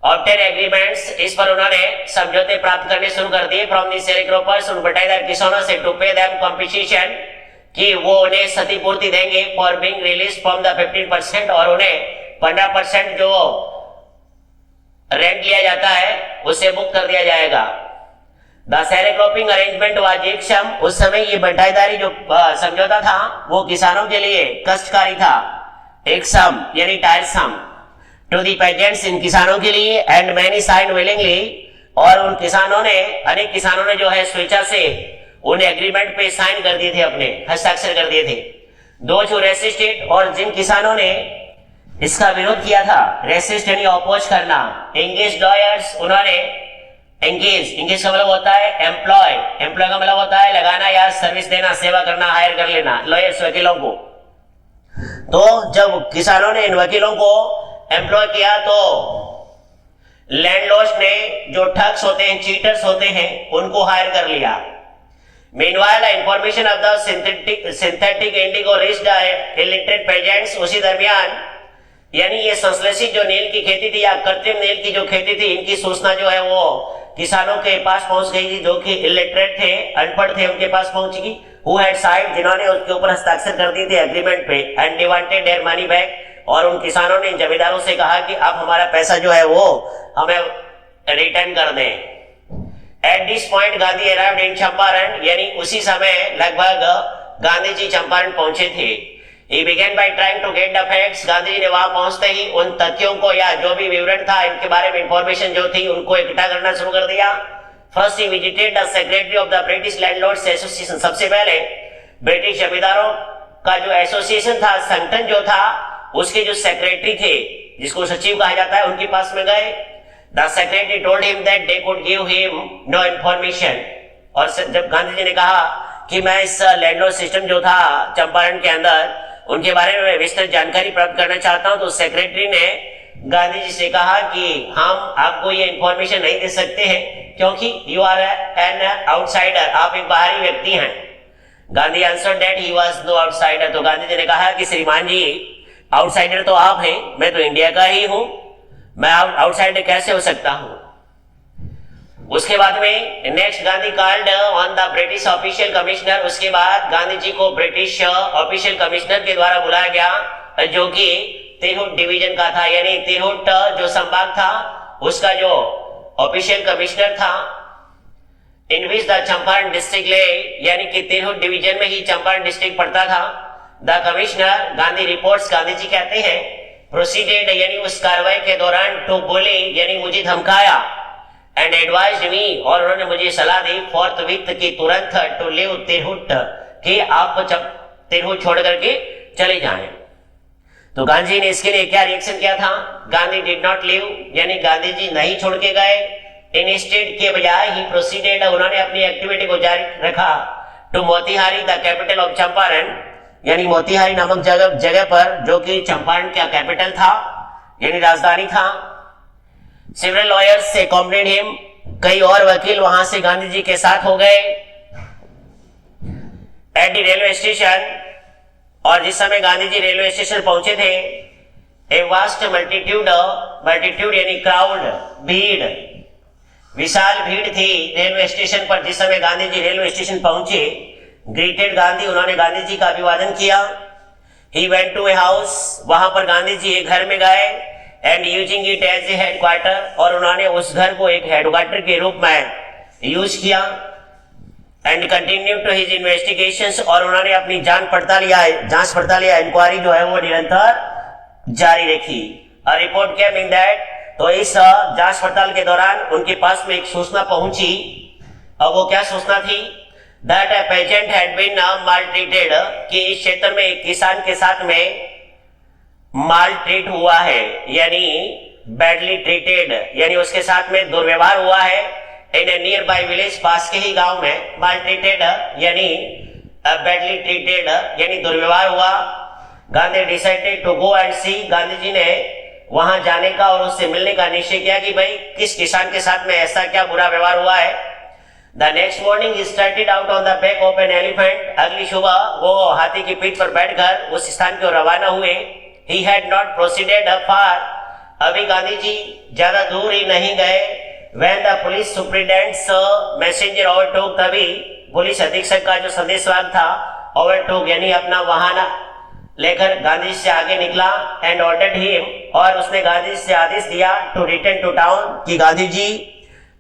Speaker 1: obtain agreements इस पर उन्होंने समझौते प्राप्त करने शुरू कर दिए फ्रॉम द शेयरहोल्डर्स उन बटाईदार किसानों से टू पे देम कंपनसेशन कि वो उन्हें क्षतिपूर्ति देंगे for being release from the 15% और उन्हें 15% जो रेंट लिया जाता है उसे मुक्त कर दिया जाएगा। द शेयरहोल्डिंग अरेंजमेंट वाज एक्सम उस समय ये बटाईदारी जो समझौता था वो किसानों के लिए कष्टकारी था, एक्सम यानी टायरसम टू दी पेजेंट्स इन किसानों के लिए एंड मैनी साइन विलिंगली और उन किसानों ने अनेक किसानों ने जो है स्वेच्छा से उन एग्रीमेंट पे साइन कर दिए थे, अपने हस्ताक्षर कर दिए थे। दो जो रेसिस्टेड और जिन किसानों ने इसका विरोध किया था, रेसिस्ट यानी अपोज करना, एंगेज लॉयर्स उन्होंने एंगेज का मतलब होता है एम्प्लॉय, एम्प्लॉय का मतलब होता है लगाना या सर्विस देना, सेवा करना, हायर कर लेना, लॉयर्स वकीलों को। तो जब किसानों ने इन वकीलों को एम्प्लॉय किया तो लैंडलॉर्ड्स ने जो ठग्स होते हैं, चीटर्स होते हैं, उनको हायर कर लिया। Meanwhile, information of the synthetic indigo reached the illiterate peasants उसी दरमियान यानी ये संश्लेषित जो नील की खेती थी या कृत्रिम नील की जो खेती थी इनकी सूचना जो है वो किसानों के पास पहुंच गई थी जो कि इलिटरेट थे, अनपढ़ थे, उनके पास पहुंच गई। Who had signed जिन्होंने उसके ऊपर हस्ताक्षर कर दिए थे एग्रीमेंट पे and demanded their money back और उन किसानों ने जमींदारों से कहा कि आप हमारा पैसा जो है वो हमें रिटर्न कर दें। At this point, Gandhi arrived in Champaran यानी उसी समय लगभग गांधी जी चंपारण पहुंचे थे। He began by trying to get the facts. Gandhi ji ने वहां पहुंचते ही उन तथ्यों को या जो भी विवरण था इनके बारे में इंफॉर्मेशन जो थी उनको इकट्ठा करना शुरू कर दिया। First, he visited the secretary of the British Landlords Association. सबसे पहले ब्रिटिश जमींदारों का जो एसोसिएशन था, संगठन जो था, उसके जो सेक्रेटरी थे जिसको सचिव कहा जाता है उनके पास में गए। The secretary told him that they could give him no information और जब गांधी जी ने कहा कि मैं इस लैंडलॉर्ड सिस्टम जो था चंपारण के अंदर उनके बारे में विस्तृत जानकारी प्राप्त करना चाहता हूं, तो सेक्रेटरी ने गांधी जी से कहा कि हम आपको ये इंफॉर्मेशन नहीं दे सकते हैं क्योंकि यू आर एन आउटसाइडर, आप एक बाहरी व्यक्ति हैं। Gandhi answered that he was no outsider, तो गांधी जी ने कहा कि श्रीमान जी आउटसाइडर तो आप हैं, मैं तो इंडिया का ही हूं, मैं आउटसाइडर कैसे हो सकता हूं। उसके बाद में next Gandhi called on the British official commissioner, उसके बाद गांधी जी को ब्रिटिश ऑफिशियल कमिश्नर के द्वारा बुलाया गया जो कि तिरहुत डिवीजन का था, यानी तिरहुत जो संभाग था उसका जो ऑफिशियल कमिश्नर था इन विच द चंपारण डिस्ट्रिक्ट ले, यानी कि तिरहुत डिवीजन में ही चंपारण डिस्ट्रिक्ट पड़ता था। The commissioner, Gandhi reports, Gandhi ji कहते हैं, प्रोसीडेड यानी उस कार्रवाई के दौरान, टू बोले यानी मुझे धमकाया, एंड एडवाइज्ड मी और उन्होंने मुझे सलाह दी, फॉरथविथ की तुरंत, टू लीव तिरहुत कि आप तिरहुत छोड़ करके चले जाएं। तो गांधी जी ने इसके लिए क्या रिएक्शन किया था? गांधी डिड नॉट लीव, यानी गांधी जी नहीं छोड़ के गए। इंस्टेड के बजाय ही प्रोसीडेड, उन्होंने अपनी एक्टिविटी को जारी रखा, to Motihari the capital of Champaran, यानी मोतिहारी नामक जगह पर, जो कि चंपारण का कैपिटल था यानी राजधानी था। सेवरल लॉयर्स से अकॉम्पनीड हिम, कई और वकील वहां से गांधी जी के साथ हो गए। एट द रेलवे स्टेशन, और जिस समय गांधी जी रेलवे स्टेशन पहुंचे थे, ए वास्ट मल्टीट्यूड, मल्टीट्यूड यानी क्राउड, भीड़, विशाल भीड़ थी रेलवे स्टेशन पर जिस समय गांधी जी रेलवे स्टेशन पहुंचे। ग्रीटेड गांधी, उन्होंने गांधी जी का अभिवादन किया। He went to a house, वहां पर गांधी जी एक घर में गए, and using it as a headquarter, और उन्होंने उस घर को एक हेडक्वार्टर के रूप में यूज किया। And continue to his investigations, और उन्होंने अपनी जांच पड़ताल या इंक्वायरी जो है वो निरंतर जारी रखी। A report came in that, तो इस जांच पड़ताल के दौरान उनके पास में एक सूचना पहुंची। अब वो क्या सूचना थी? That a peasant had been maltreated, कि इस क्षेत्र में एक किसान के साथ में माल ट्रीट हुआ है, यानी बैडली ट्रीटेड, यानी उसके साथ में दुर्व्यवहार हुआ है। In a nearby village, पास के ही गांव में, माल ट्रीटेड यानी बैडली ट्रीटेड यानी दुर्व्यवहार हुआ। Gandhi decided to go and see, Gandhi ji ने वहां जाने का और उससे मिलने का निश्चय किया कि भाई किस किसान के साथ में ऐसा क्या बुरा व्यवहार हुआ है। The next morning he started out on the back of an elephant, अगली सुबह वो हाथी की पीठ पर बैठकर उस स्थान की ओर रवाना हुए। He had not proceeded far, अभी गांधी जी ज्यादा दूर ही नहीं गए। When the police superintendent's messenger overtook, तभी पुलिस अधीक्षक का जो संदेशवाहक था overtook यानी अपना वाहन लेकर गांधी से आगे निकला। एंड ordered him, और उसने गांधी से आदेश दिया, to return to town, कि गांधी जी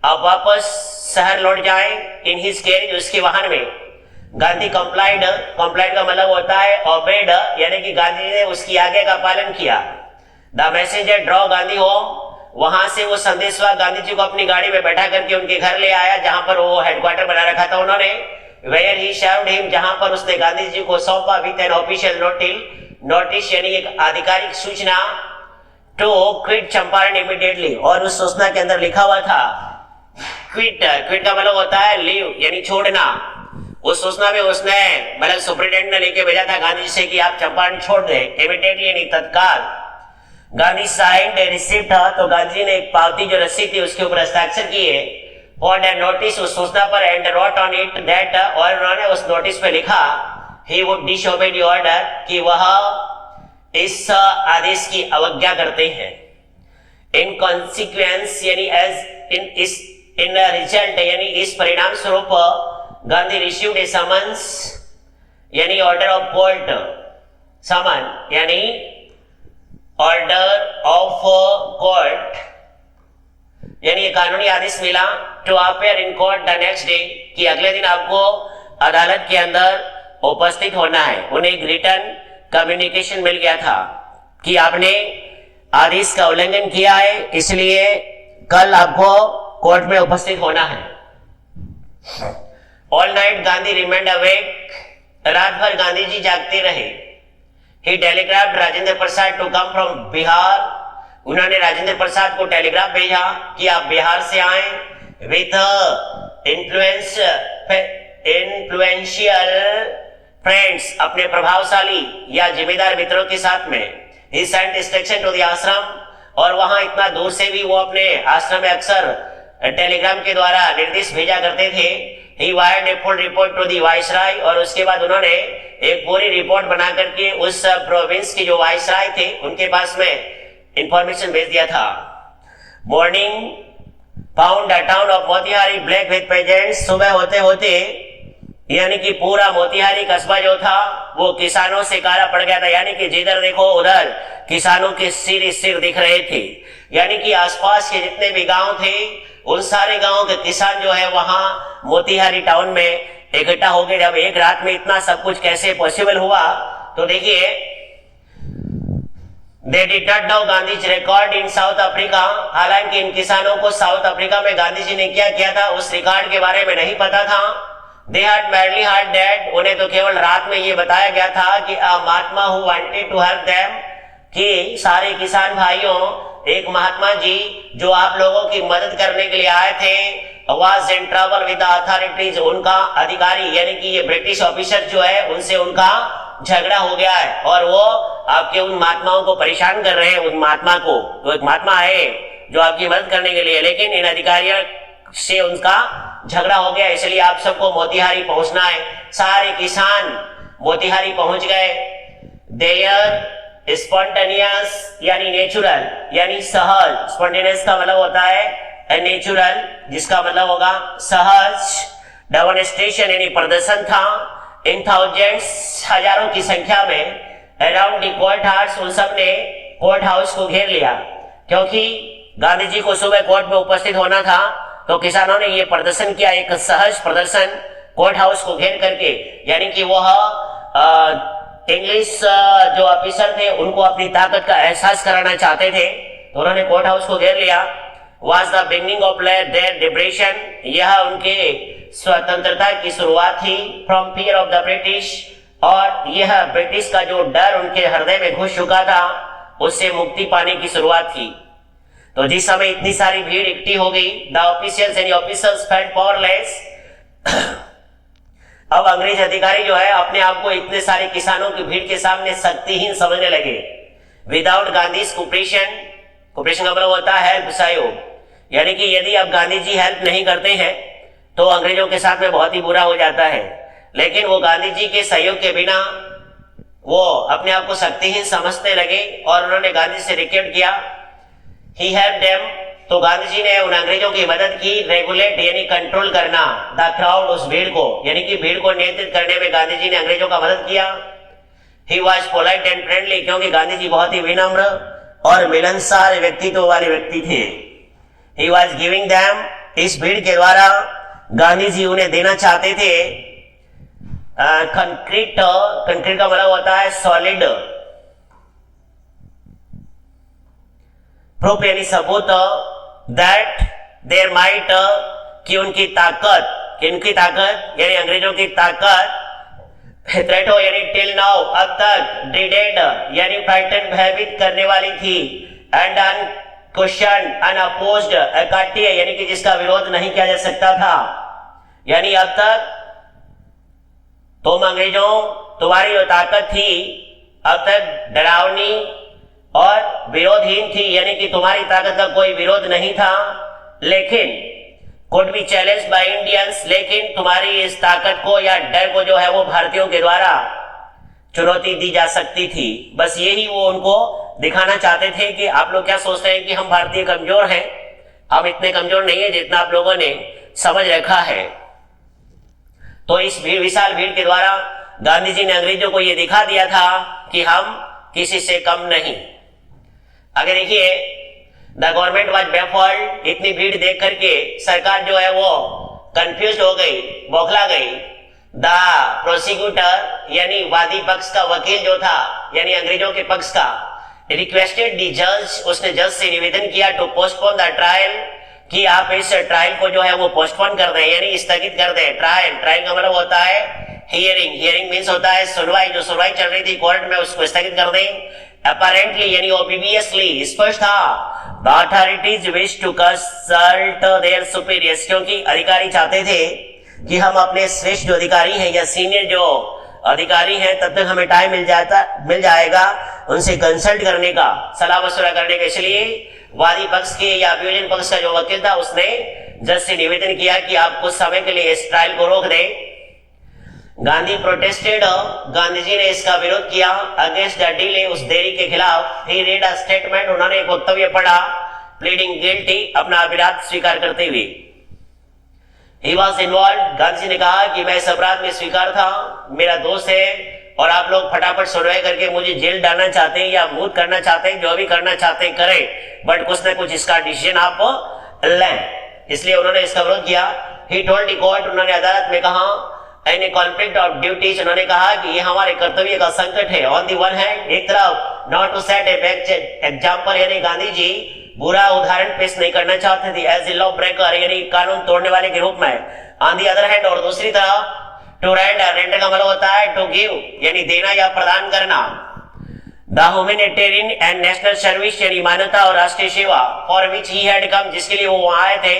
Speaker 1: अब वापस शहर लौट जाएं। in his carriage, उसके वाहन में। गांधी कंप्लाइड का मतलब होता है ओबेड, यानी कि गांधी ने उसकी आज्ञा का पालन किया। The messenger draw Gandhi home, वहां से वो संदेशवाहक गांधी जी को अपनी गाड़ी में बैठा करके उनके घर ले आया, जहां पर वो हेडक्वार्टर बना रखा था उन्होंने। वेयर ही सर्व्ड हिम, जहां पर उसने गांधी जी को सौंपा, विद एन ऑफिशियल नोटिस यानी एक आधिकारिक सूचना, टू क्विट चंपारण इमीडिएटली, और उस सूचना के अंदर लिखा हुआ था क्विट का मतलब होता है लीव यानी छोड़ना। उस सूचना में उसने मतलब सुप्रिटेंडेंट ने लेके भेजा था गांधी जी से कि आप चंपारण छोड़ दें इमीडिएटली यानी तत्काल। गांधी साइंड रिसिप्ट, तो गांधी जी ने एक पावती जो रसीद थी उसके ऊपर हस्ताक्षर किए। फॉर द नोटिस, उस सूचना पर, and wrote on it that, और उन्होंने उस नोटिस पे लिखा, he would disobey the order, कि वह इस आदेश की अवज्ञा करते हैं। इन कॉन्सिक्वेंस यानी एज इन रिजल्ट यानी इस परिणाम स्वरूप, गांधी रिसीव्ड ए समन्स यानी ऑर्डर ऑफ कोर्ट, समन यानी ऑर्डर ऑफ कोर्ट यानी कानूनी आदेश मिला, to appear in court the next day, कि अगले दिन आपको अदालत के अंदर उपस्थित होना है। उन्हें एक रिटर्न कम्युनिकेशन मिल गया था कि आपने आदेश का उल्लंघन किया है, इसलिए कल आपको कोर्ट में उपस्थित होना है। All night Gandhi remained awake, रात भर गांधी जी जागते रहे। ही टेलीग्राफ्ड Rajendra Prasad to come from Bihar, उन्होंने राजेंद्र प्रसाद को टेलीग्राफ भेजा कि आप बिहार से आए। विथ इन्फ्लुएंशियल फ्रेंड्स, अपने प्रभावशाली या जिम्मेदार मित्रों के साथ में। ही सेंट इंस्ट्रक्शन टू द आश्रम, और वहां इतना दूर से भी वो अपने आश्रम में अक्सर टेलीग्राम के द्वारा निर्देश भेजा करते थे। He wired a full report to the viceroy, और उसके बाद उन्होंने एक पूरी रिपोर्ट बना करके उस प्रोविंस के जो वाइसराय थे उनके पास में इंफॉर्मेशन भेज दिया था। Morning found the town of Motihari black with pageants, सुबह होते होते यानी कि पूरा मोतिहारी कस्बा जो था वो किसानों से काला पड़ गया था, यानी कि जिधर देखो उधर किसानों के सिर ही सिर दिख रहे थे। यानी कि आसपास के जितने भी गांव थे उन सारे गांवों के किसान जो है वहां मोतिहारी टाउन में इकट्ठा हो गए। जब एक रात में इतना सब कुछ कैसे पॉसिबल हुआ, तो देखिए, they did not know Gandhi's record in south Africa. हालांकि इन किसानों को साउथ अफ्रीका में गांधी जी ने क्या किया था उस रिकॉर्ड के बारे में नहीं पता था। They had madly hard dead, उन्हें तो केवल रात में ये बताया गया था कि a Mahatma who wanted to help them, कि सारे किसान भाइयों, एक महात्मा जी जो आप लोगों की मदद करने के लिए आए थे, was in trouble with the authorities, उनका अधिकारी यानी कि ये ब्रिटिश ऑफिसर जो है उनसे उनका झगड़ा हो गया है और वो आपके उन महात्माओं को परेशान कर रहे हैं। उन महात्मा को, तो एक महात्मा है जो आपकी मदद करने के लिए, लेकिन इन अधिकारियों से उनका झगड़ा हो गया, इसलिए आप सबको मोतिहारी पहुंचना है। सारे किसान मोतिहारी पहुंच गए। देयर स्पॉन्टेनियस यानी नेचुरल यानी सहज, स्पॉन्टेनियस का मतलब होता है नेचुरल, जिसका मतलब होगा सहज। डेमोन्स्ट्रेशन यानी प्रदर्शन था। इन थाउजेंड्स, हजारों की संख्या में अराउंड द कोर्ट हाउस, उन सब ने कोर्ट हाउस को घेर लिया, क्योंकि गांधी जी को सुबह कोर्ट में उपस्थित होना था। तो किसानों ने ये प्रदर्शन किया, एक सहज प्रदर्शन कोर्ट हाउस को घेर करके, यानी कि वह इंग्लिश जो ऑफिसर थे उनको अपनी ताकत का एहसास कराना चाहते थे, तो उन्होंने कोर्ट हाउस को घेर लिया। Was the beginning of their liberation, यह उनके स्वतंत्रता की शुरुआत थी। From fear of the British, और यह ब्रिटिश का जो डर उनके हृदय में घुस चुका था उससे मुक्ति पाने की शुरुआत थी। तो जिस समय इतनी सारी भीड़ इकट्ठी हो गई, the officials and officers felt powerless, अब अंग्रेज अधिकारी जो है अपने आप को इतने सारे किसानों की भीड़ के सामने शक्तिहीन समझने लगे। विदाउट गांधीज कोऑपरेशन, कोऑपरेशन का मतलब होता है हेल्प, सहयोग, यानी कि यदि अब गांधी जी हेल्प नहीं करते हैं तो अंग्रेजों के साथ में बहुत ही बुरा हो जाता है। लेकिन वो गांधी जी के सहयोग के बिना वो अपने आप को शक्तिहीन समझने लगे और उन्होंने गांधी से रिक्वेस्ट किया। ही हेल्प देम, तो गांधी जी ने उन अंग्रेजों की मदद की। रेगुलेट यानी कंट्रोल करना, द क्राउड, उस भीड़ को, यानी कि भीड़ को नियंत्रित करने में गांधी जी ने अंग्रेजों का मदद किया। He was polite and friendly, क्योंकि गांधी जी बहुत ही विनम्र और मिलनसार व्यक्तित्व वाले व्यक्ति थे। He was giving them, इस भीड़ के द्वारा गांधी जी उन्हें देना चाहते थे कंक्रीट, कंक्रीट का मतलब होता है सॉलिड, प्रूफ यानी सबूत, दैट देयर माइट, कि उनकी ताकत, यानी अंग्रेजों की ताकत, थ्रेट हो यानी टिल नाउ, अब तक, डिडेड यानी फ्राइटन, भयभीत करने वाली थी, एंड अनक्वेश्चन, अनअपोज्ड, अकाट्य यानी कि जिसका विरोध नहीं किया जा सकता था, यानी अब तक तुम अंग्रेजों, तुम्हारी जो ताकत थी अब तक डरावनी और विरोधहीन थी, यानी कि तुम्हारी ताकत का कोई विरोध नहीं था, लेकिन could be challenged by Indians, लेकिन तुम्हारी इस ताकत को या डर को जो है वो भारतीयों के द्वारा चुनौती दी जा सकती थी। बस यही वो उनको दिखाना चाहते थे कि आप लोग क्या सोचते हैं कि हम भारतीय कमजोर हैं, हम इतने कमजोर नहीं है जितना आप लोगों ने समझ रखा है। तो इस भीड़, विशाल भीड़ के द्वारा गांधी जी ने अंग्रेजों को यह दिखा दिया था कि हम किसी से कम नहीं। अगर देखिए, द गवर्नमेंट वॉज बैफल्ड, इतनी भीड़ देख करके सरकार जो है वो कंफ्यूज हो गई, बौखला गई। द प्रोसिक्यूटर यानी वादी पक्ष का वकील जो था, यानी अंग्रेजों के पक्ष का, रिक्वेस्टेड द जज, उसने जज से निवेदन किया टू पोस्टपोन द ट्रायल, कि आप इस ट्रायल को जो है वो पोस्टपोन कर दें, यानी स्थगित कर दें। ट्रायल का मतलब होता है हियरिंग मींस होता है सुनवाई, जो सुनवाई चल रही थी कोर्ट में उसको स्थगित कर दें। अपैरेंटली यानी ऑब्वियसली, स्पष्ट था, the authorities wish to consult their superiors, क्योंकि अधिकारी चाहते थे कि हम अपने श्रेष्ठ जो अधिकारी हैं या सीनियर जो अधिकारी हैं तब तक हमें टाइम मिल जाएगा उनसे कंसल्ट करने का, सलाह मशवरा करने का। इसलिए वादी पक्ष के या अभियोजन पक्ष का जो वकील था उसने जज से निवेदन किया कि आप कुछ समय के लिए इस ट्रायल को रोक दें। गांधी प्रोटेस्टेड, गांधी जी ने इसका विरोध किया। अगेंस्ट द डिले, उस देरी के खिलाफ। ही रीड अ स्टेटमेंट, उन्होंने एक वक्तव्य पढ़ा। प्लीडिंग गिल्टी, अपना अपराध स्वीकार करते हुए। He was involve, Gandhi ji ने कहा कि मैं इस अपराध में स्वीकार था, मेरा दोस्त है और आप लोग फटाफट सुनवाई करके मुझे जेल डालना चाहते हैं या मूत करना चाहते हैं, जो भी करना चाहते हैं करें, बट कुछ ना कुछ इसका डिसीजन आप लें। इसलिए उन्होंने इसका विरोध किया। ही टोल्ड द कोर्ट, उन्होंने अदालत में कहा, एनी कॉन्फ्लिक्ट ऑफ ड्यूटीज, उन्होंने कहा कि ये हमारे कर्तव्य का संकट है। ऑन दी वन हैंड, एक तरफ not to set a bad example, यानी गांधी जी बुरा उदाहरण पेश नहीं करना चाहते थे एज ए लॉ ब्रेकर, यानी कानून तोड़ने वाले के रूप में। ऑन दी अदर हैंड, और दूसरी तरफ टू रेंडर, रेंडर का मतलब होता है टू गिव, यानी देना या प्रदान करना। The humanitarian and national service, यानी मानवता और राष्ट्रीय सेवा, फॉर विच ही हैड कम, जिसके लिए वो वहां आए थे।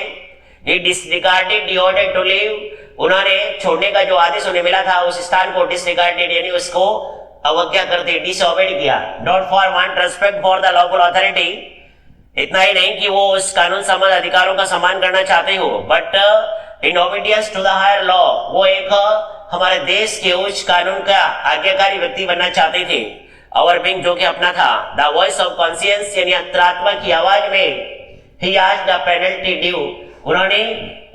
Speaker 1: He disregarded the order to leave, उन्होंने छोड़ने का जो आदेश उन्हें मिला था उस स्थान को डिसरिगार्डेड, यानी उसको अवज्ञा करते, डिसओबेड किया। Not for want respect for the lawful authority, इतना ही नहीं कि वो उस कानून संबंध अधिकारों का सम्मान करना चाहते हो, but in obedience to the higher law, वो एक हमारे देश के उच्च कानून का आज्ञाकारी व्यक्ति बनना चाहते थे। और बिंग, जो कि अपना था। द वॉइस ऑफ कॉन्शियंस, यानी अंतरात्मा की आवाज में he asked the penalty due, उन्होंने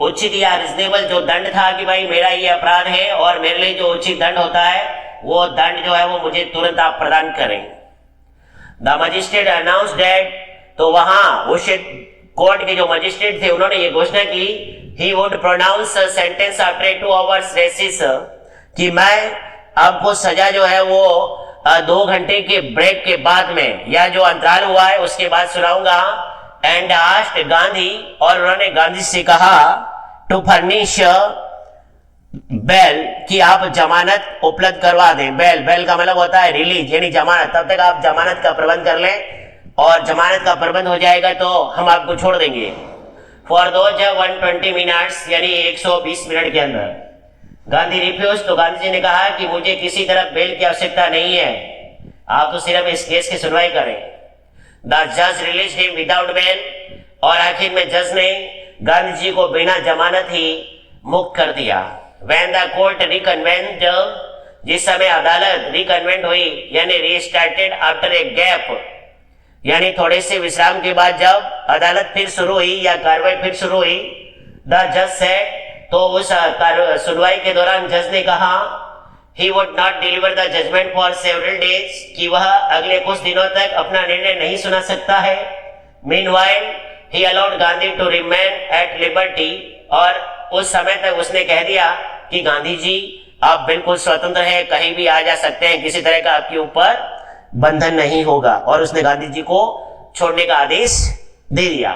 Speaker 1: उचित या रिजनेबल जो दंड था कि भाई मेरा ये अपराध है और मेरे लिए जो उचित दंड होता है वो दंड जो है वो मुझे तुरंत आप प्रदान करें। द मजिस्ट्रेट अनाउंस्ड दैट, तो वहां उस कोर्ट के जो मजिस्ट्रेट थे उन्होंने ये घोषणा की, he would pronounce sentence after 2 hours recess, कि मैं आपको सजा जो है वो 2 घंटे के ब्रेक के बाद में, या जो अंतराल हुआ है उसके बाद सुनाऊंगा। एंड आस्क्ड गांधी, और उन्होंने गांधी से कहा, टू फर्निश बेल, कि आप जमानत उपलब्ध करवा दें। बेल, बेल का मतलब होता है रिलीज, यानी जमानत, तब तक आप जमानत का प्रबंध कर लें, और जमानत का प्रबंध हो जाएगा तो हम आपको छोड़ देंगे। फॉर दोज 120 मिनट्स, यानी 120 मिनट के अंदर। गांधी रिफ्यूज, तो गांधी जी ने कहा कि मुझे किसी तरह बेल की आवश्यकता नहीं है, आप तो सिर्फ इस केस की सुनवाई करें। द जज रिलीज हिम विदाउट बेल, और आखिर में जज ने गांधी जी को बिना जमानत ही मुक्त कर दिया। व्हेन द कोर्ट रिकन्वेंट, जिस समय अदालत रिकन्वेंट हुई, यानी रीस्टार्टेड आफ्टर ए गैप, यानी थोड़े से विश्राम के बाद जब अदालत फिर शुरू हुई या कार्रवाई फिर शुरू हुई, द जज सेड, तो उस सुनवाई के दौरान जज ने कहा, he would not deliver the judgment for several days, कि वह अगले कुछ दिनों तक अपना निर्णय नहीं सुना सकता है। Meanwhile, he allowed Gandhi to remain at liberty, और उस समय तक उसने कह दिया कि गांधी जी आप बिल्कुल स्वतंत्र हैं, कहीं भी आ जा सकते हैं, किसी तरह का आपके ऊपर बंधन नहीं होगा, और उसने गांधी जी को छोड़ने का आदेश दे दिया।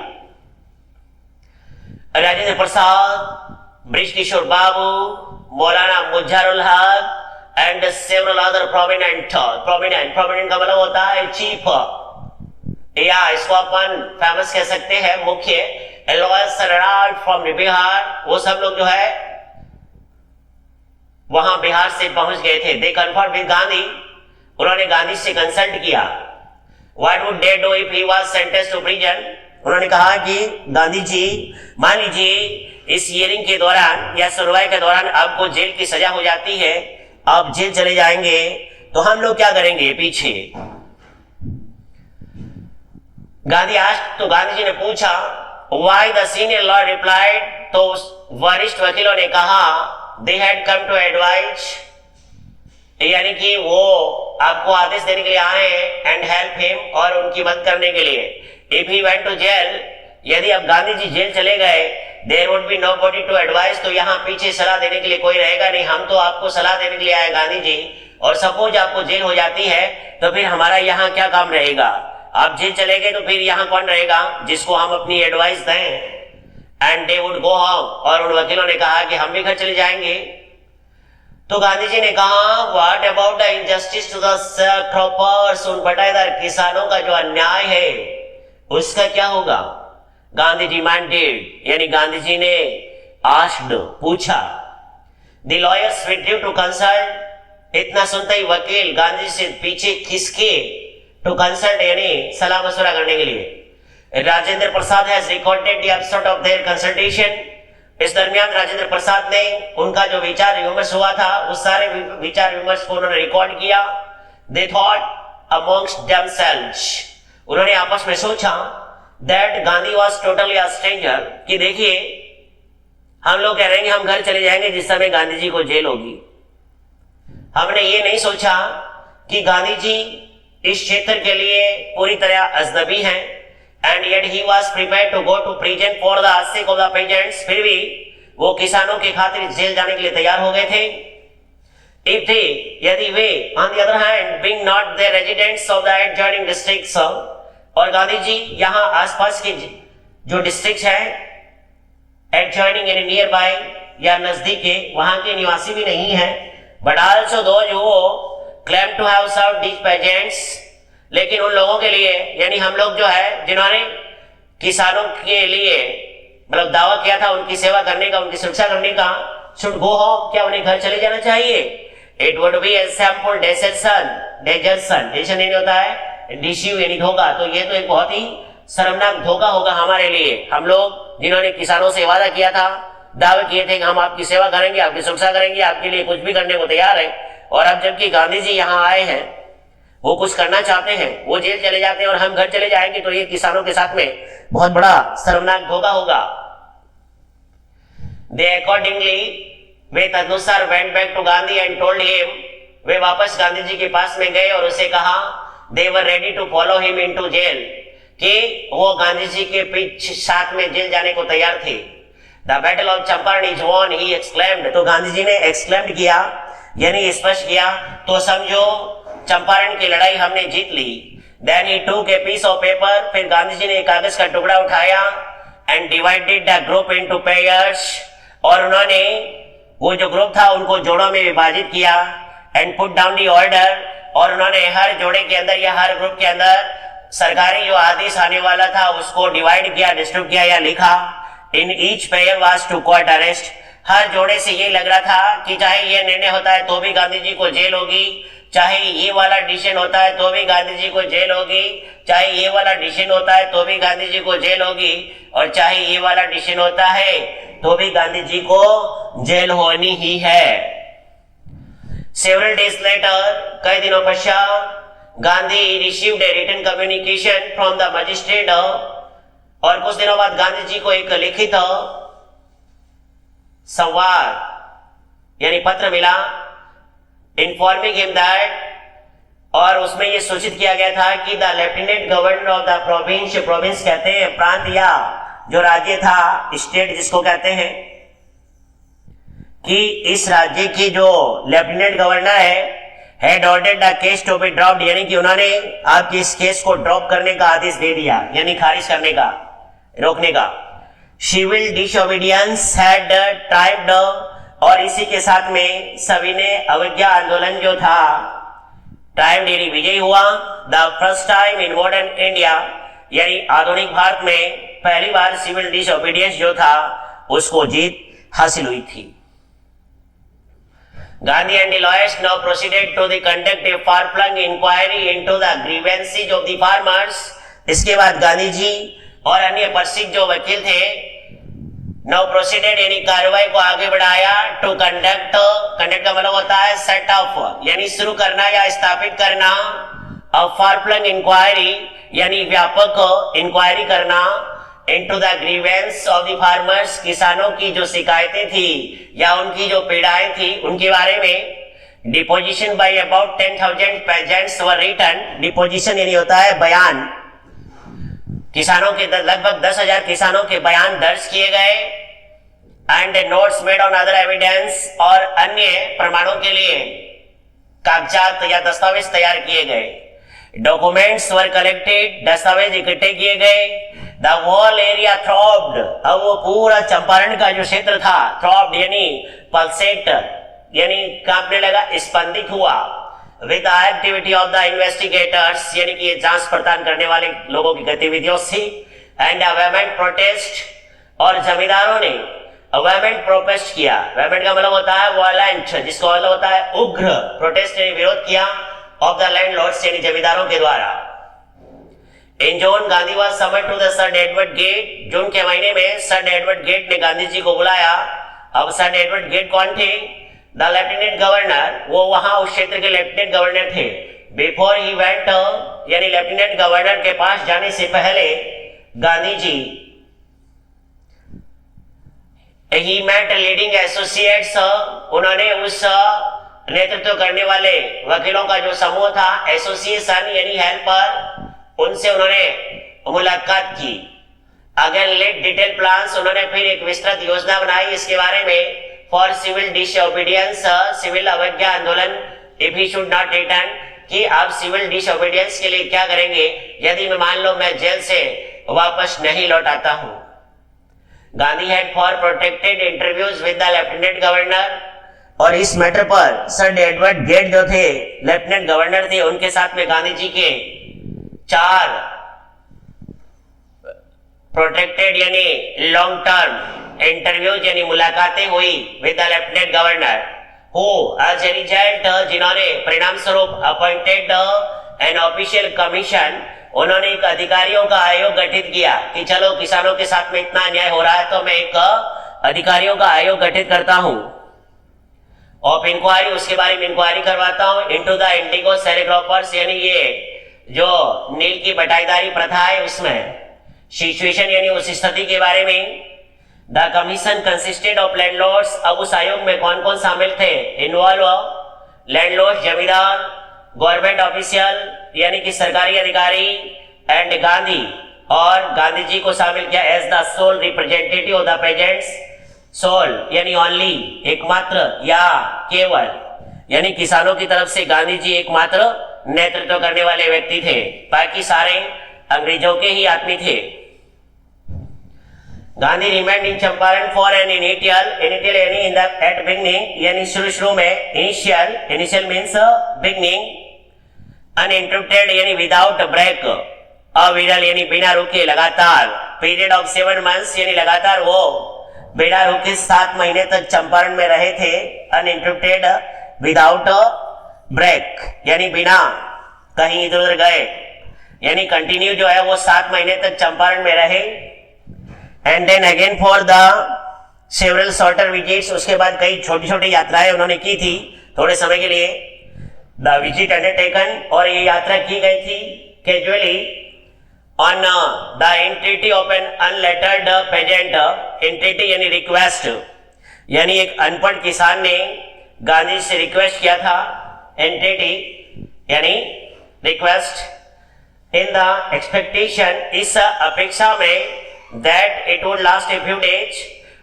Speaker 1: राजेंद्र प्रसाद, ब्रिज किशोर बाबू, मौलाना मुजहरुल हक एंड सेवरल अदर प्रोमिनेंट का मतलब होता है चीफ, या इसको अपन फेमस कह सकते हैं, मुख्य, फ्रॉम बिहार, वो सब लोग जो है वहां बिहार से पहुंच गए थे। दे कन्फर्म विद गांधी, उन्होंने गांधी से कंसल्ट किया। What would they do if he was sentenced to prison, उन्होंने कहा कि गांधी जी मान लीजिए इस हियरिंग के दौरान या सुनवाई के दौरान आपको जेल की सजा हो जाती है, आप जेल चले जाएंगे, तो हम लोग क्या करेंगे पीछे। गांधी आज, तो गांधी जी ने पूछा, why the senior law replied, तो वरिष्ठ वकीलों ने कहा, they had come to advise, यानी कि वो आपको आदेश देने के लिए आए एंड हेल्प हिम, और उनकी मदद करने के लिए। If he went to jail, यदि अब गांधी जी जेल चले गए, there would be nobody to advice, तो यहाँ पीछे सलाह देने के लिए कोई रहेगा नहीं, हम तो आपको सलाह देने के लिए आए गांधी जी, और सपोज आपको जेल हो जाती है तो फिर हमारा यहाँ क्या काम रहेगा, आप जेल चले गए तो फिर यहाँ कौन रहेगा जिसको हम अपनी एडवाइस दें। And they would go home, और उन वकीलों ने कहा कि हम भी घर चले जाएंगे। तो गांधी जी ने कहा, what about the injustice to the croppers, उन बटाईदार किसानों का जो अन्याय है उसका क्या होगा। गांधी डिमांडेड, यानी गांधी जी ने आस्क्ड, पूछा। The lawyers withdrew to consult, इतना सुनते ही वकील गांधी से पीछे खिसके टू कंसल्ट, यानी सलाह मशवरा करने के लिए। Rajendra Prasad has recorded the episode of their consultation, इस दरमियान राजेंद्र प्रसाद ने उनका जो विचार विमर्श हुआ था उस सारे विचार विमर्श को उन्होंने रिकॉर्ड किया। दे थॉट अमॉन्ग्स्ट देमसेल्व्स, उन्होंने आपस में सोचा, that Gandhi was totally a stranger, कि देखिए हम लोग कह रहे हैं कि हम घर चले जाएंगे जिस समय गांधी जी को जेल होगी, हमने ये नहीं सोचा कि गांधी जी इस क्षेत्र के लिए पूरी तरह अजनबी हैं and yet he was prepared to go to prison for the sake of the peasants. फिर भी वो किसानों के खातिर जेल जाने के लिए तैयार हो गए थे. If they, यदि वे, on the other hand, being not the residents of the adjoining districts, और गांधी जी यहाँ आसपास के जो डिस्ट्रिक्ट है, adjoining यानी नियर बाय या नजदीक के, वहां के निवासी भी नहीं है, but also those who claim to have served these peasants, लेकिन उन लोगों के लिए, यानी हम लोग जो है जिन्होंने किसानों के लिए मतलब दावा किया था उनकी सेवा करने का, उनकी सुरक्षा करने का, should go home, क्या उन्हें घर चले जाना चाहिए? It would be a simple desertion नहीं होता है, deceive यानी धोखा, तो ये तो एक बहुत ही शर्मनाक धोखा होगा हमारे लिए. हम लोग जिन्होंने किसानों से वादा किया था, दावे किए थे कि हम आपकी सेवा करेंगे, आपकी सुरक्षा करेंगे, आपके लिए कुछ भी करने को तैयार है, और अब जबकि गांधी जी यहाँ आए हैं, वो कुछ करना चाहते हैं, वो जेल चले जाते हैं और हम घर चले जाएंगे, तो ये किसानों के साथ में बहुत बड़ा शर्मनाक धोखा होगा. They accordingly, वे तदनुसार went back to Gandhi and told him, वे वापस गांधी जी के पास में गए और उसे कहा, they were ready to follow him into jail, कि वो गांधी जी के पीछे साथ में जेल जाने को तैयार थे. The battle of Champaran is won, he exclaimed, तो गांधी जी ने exclaimed किया, यानी स्पष्ट किया, तो समझो चंपारण की लड़ाई हमने जीत ली. Then he took a piece of paper, फिर गांधी जी ने एक कागज का टुकड़ा उठाया, and divided the group into pairs, और उन्होंने वो जो ग्रुप था उनको जोड़ों में विभाजित किया, and put down the order, और उन्होंने हर जोड़े के अंदर या हर ग्रुप के अंदर सरकारी जो आदेश आने वाला था उसको डिवाइड किया, डिस्ट्रीब्यूट किया या लिखा. In each pair was to court arrest, हर जोड़े से ये लग रहा था कि चाहे ये निर्णय होता है तो भी गांधी जी को जेल होगी, चाहे ये वाला डिसीजन होता है तो भी गांधी जी को जेल होगी, चाहे ये वाला डिसीजन होता है तो भी गांधी जी को जेल होगी, और चाहे ये वाला डिसीजन होता है तो भी गांधी जी को जेल होनी ही है. Several days later, कई दिनों पश्चात Gandhi received a written communication from the magistrate, और कुछ दिनों बाद गांधी जी को एक लिखित संवाद यानी पत्र मिला, इन्फॉर्मिंग हिम दैट, और उसमें यह सूचित किया गया था कि the lieutenant governor of the province, province कहते हैं प्रांत या जो राज्य था, स्टेट जिसको कहते हैं, कि इस राज्य की जो लेफ्टिनेंट गवर्नर है, had ordered the case to be dropped, यानी कि उन्होंने आपकी इस केस को ड्रॉप करने का आदेश दे दिया, यानी खारिज करने का, रोकने का. Civil disobedience had typed, और इसी के साथ में सभी ने अवज्ञा आंदोलन जो था टाइम डेरी विजयी हुआ. The first time in modern India, यानी आधुनिक भारत में पहली बार सिविल डिसोबीडियंस जो था उसको जीत हासिल हुई थी. Gandhi and the lawyers now proceeded to the conduct a far-flung inquiry into the grievances of the farmers. इसके बाद गांधी जी और अन्य प्रसिद्ध जो वकील थे now proceeded यानी कार्रवाई को आगे बढ़ाया to conduct का मतलब होता है set up यानी शुरू करना या स्थापित करना, a far-flung inquiry यानी व्यापक इंक्वायरी करना into the grievance of the farmers, किसानों की जो शिकायतें थी या उनकी जो पीड़ाएं थी उनके बारे में. Deposition by about 10,000 peasants were written. Deposition यानी होता है बयान, किसानों के लगभग 10,000 किसानों के बयान दर्ज किए गए. And notes made on other evidence, और अन्य प्रमाणों के लिए कागजात या दस्तावेज तैयार किए गए. Documents were collected, दस्तावेज इकट्ठे किए गए. The whole area throbbed, अब वो पूरा चंपारण का जो क्षेत्र था, throbbed यानी pulsate यानी कांपने लगा, स्पंदित हुआ. With the activity of the investigators, यानी कि ये जांच पड़ताल करने वाले लोगों की गतिविधियों से, and a vehement protest, और जमींदारों ने vehement protest किया. vehement का मतलब होता है violent, जिसका मतलब होता है उग्र. protest यानी विरोध किया of the landlords यानी जमींदारों के द्वारा. In June, Gandhi was summoned to the Sir Edward Gate. जून के महीने में सर एडवर्ड गेट ने गांधी जी को बुलाया. अब सर एडवर्ड गेट कौन थे? द लेफ्टिनेंट गवर्नर, वो वहां उस क्षेत्र के लेफ्टिनेंट गवर्नर थे. बिफोर ही वेंट यानी लेफ्टिनेंट गवर्नर के पास जाने से पहले गांधी जी ही मेट लीडिंग एसोसिएट्स, उन्होंने उस नेतृत्व करने वाले वकीलों का जो समूह था, एसोसिएशन यानी हेल्पर, उनसे उन्होंने मुलाकात की। अगेन लेट डिटेल प्लान्स, उन्होंने फिर एक विस्तृत योजना बनाई इसके बारे में। फॉर सिविल डिसओबीडियंस, सिविल अवज्ञा आंदोलन, if he should not return, कि आप सिविल डिसओबीडियंस के लिए क्या करेंगे यदि मैं मान लो मैं जेल से वापस नहीं लौट आता हूं। Gandhi had for protected interviews with the lieutenant governor, और इस मैटर पर सर एडवर्ड गेट जो थे लेफ्टिनेंट गवर्नर थे, उनके साथ में गांधी जी के 4 प्रोटेक्टेड यानी लॉन्ग टर्म इंटरव्यूज यानी मुलाकातें हुई with the lieutenant governor, who as a result, जिन्होंने परिणाम स्वरूप अपॉइंटेड एन ऑफिशियल कमीशन, उन्होंने एक अधिकारियों का आयोग गठित किया कि चलो किसानों के साथ में इतना अन्याय हो रहा है तो मैं एक अधिकारियों का आयोग गठित करता हूं। ऑफ इंक्वायरी, उसके बारे में इंक्वायरी करवाता हूं। इनटू द इंडिगो शेयरहोल्डर्स, यानी ये जो नील की बटाईदारी प्रथा है उसमें सिचुएशन यानी उस स्थिति के बारे में। The commission consisted of landlords, अब उस आयोग में कौन कौन शामिल थे? इन्वॉल्व लैंडलॉर्ड, जमींदार, गवर्नमेंट ऑफिशियल यानी कि सरकारी अधिकारी, एंड गांधी, और गांधी जी को शामिल किया as the sole representative of the presents. Sole यानी ओनली, एकमात्र या केवल, यानी किसानों की तरफ से गांधी जी एकमात्र नेतृत्व करने वाले व्यक्ति थे, बाकी सारे अंग्रेजों के ही आदमी थे। Gandhi remained in Champaran for an initial यानी इन द एट बिगनिंग, यानी शुरू में, इनिशियल मीन्स बिगनिंग, अनइंटरप्टेड यानी विदाउट ब्रेक, अविरल यानी बिना रुके लगातार, पीरियड ऑफ 7 months यानी लगातार वो बिना रुके 7 महीने तक चंपारण में रहे थे। अनइंटरप्टेड विदाउट ब्रेक यानी बिना कहीं इधर उधर गए, यानी कंटिन्यू जो है वो 7 महीने तक चंपारण में रहे। And then again for the several shorter visits, उसके बाद कई छोटी छोटी यात्राएं उन्होंने की थी थोड़े समय के लिए। द विजिट अंडरटेकन, और ये यात्रा की गई थी casually on the entreaty of an unlettered peasant, entreaty यानी रिक्वेस्ट, यानी एक अनपढ़ किसान ने गांधी से रिक्वेस्ट किया था, एंट्रिटी यानी रिक्वेस्ट, इन द एक्सपेक्टेशन, इस अपेक्षा में, that it would last a few days,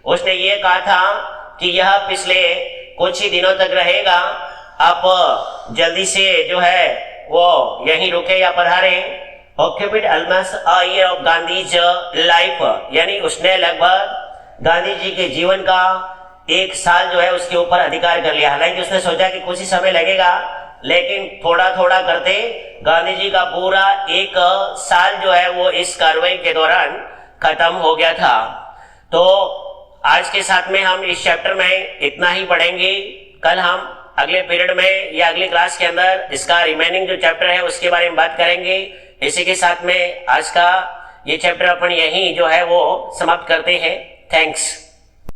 Speaker 1: उसने ये कहा था कि यह पिछले कुछ ही दिनों तक रहेगा, आप जल्दी से जो है वो यहीं रुके या पधारे। Occupied almost a year of Gandhi's life, यानी उसने लगभग गांधी जी के जीवन का 1 साल जो है उसके ऊपर अधिकार कर लिया। हालांकि उसने सोचा कि कुछ ही समय लगेगा, लेकिन थोड़ा थोड़ा करते गांधी जी का पूरा 1 साल जो है वो इस कार्रवाई के दौरान खत्म हो गया था। तो आज के साथ में हम इस चैप्टर में इतना ही पढ़ेंगे। कल हम अगले पीरियड में या अगली क्लास के अंदर इसका रिमेनिंग जो चैप्टर है उसके बारे में बात करेंगे। इसी के साथ में आज का ये चैप्टर अपन यहीं जो है वो समाप्त करते हैं। थैंक्स।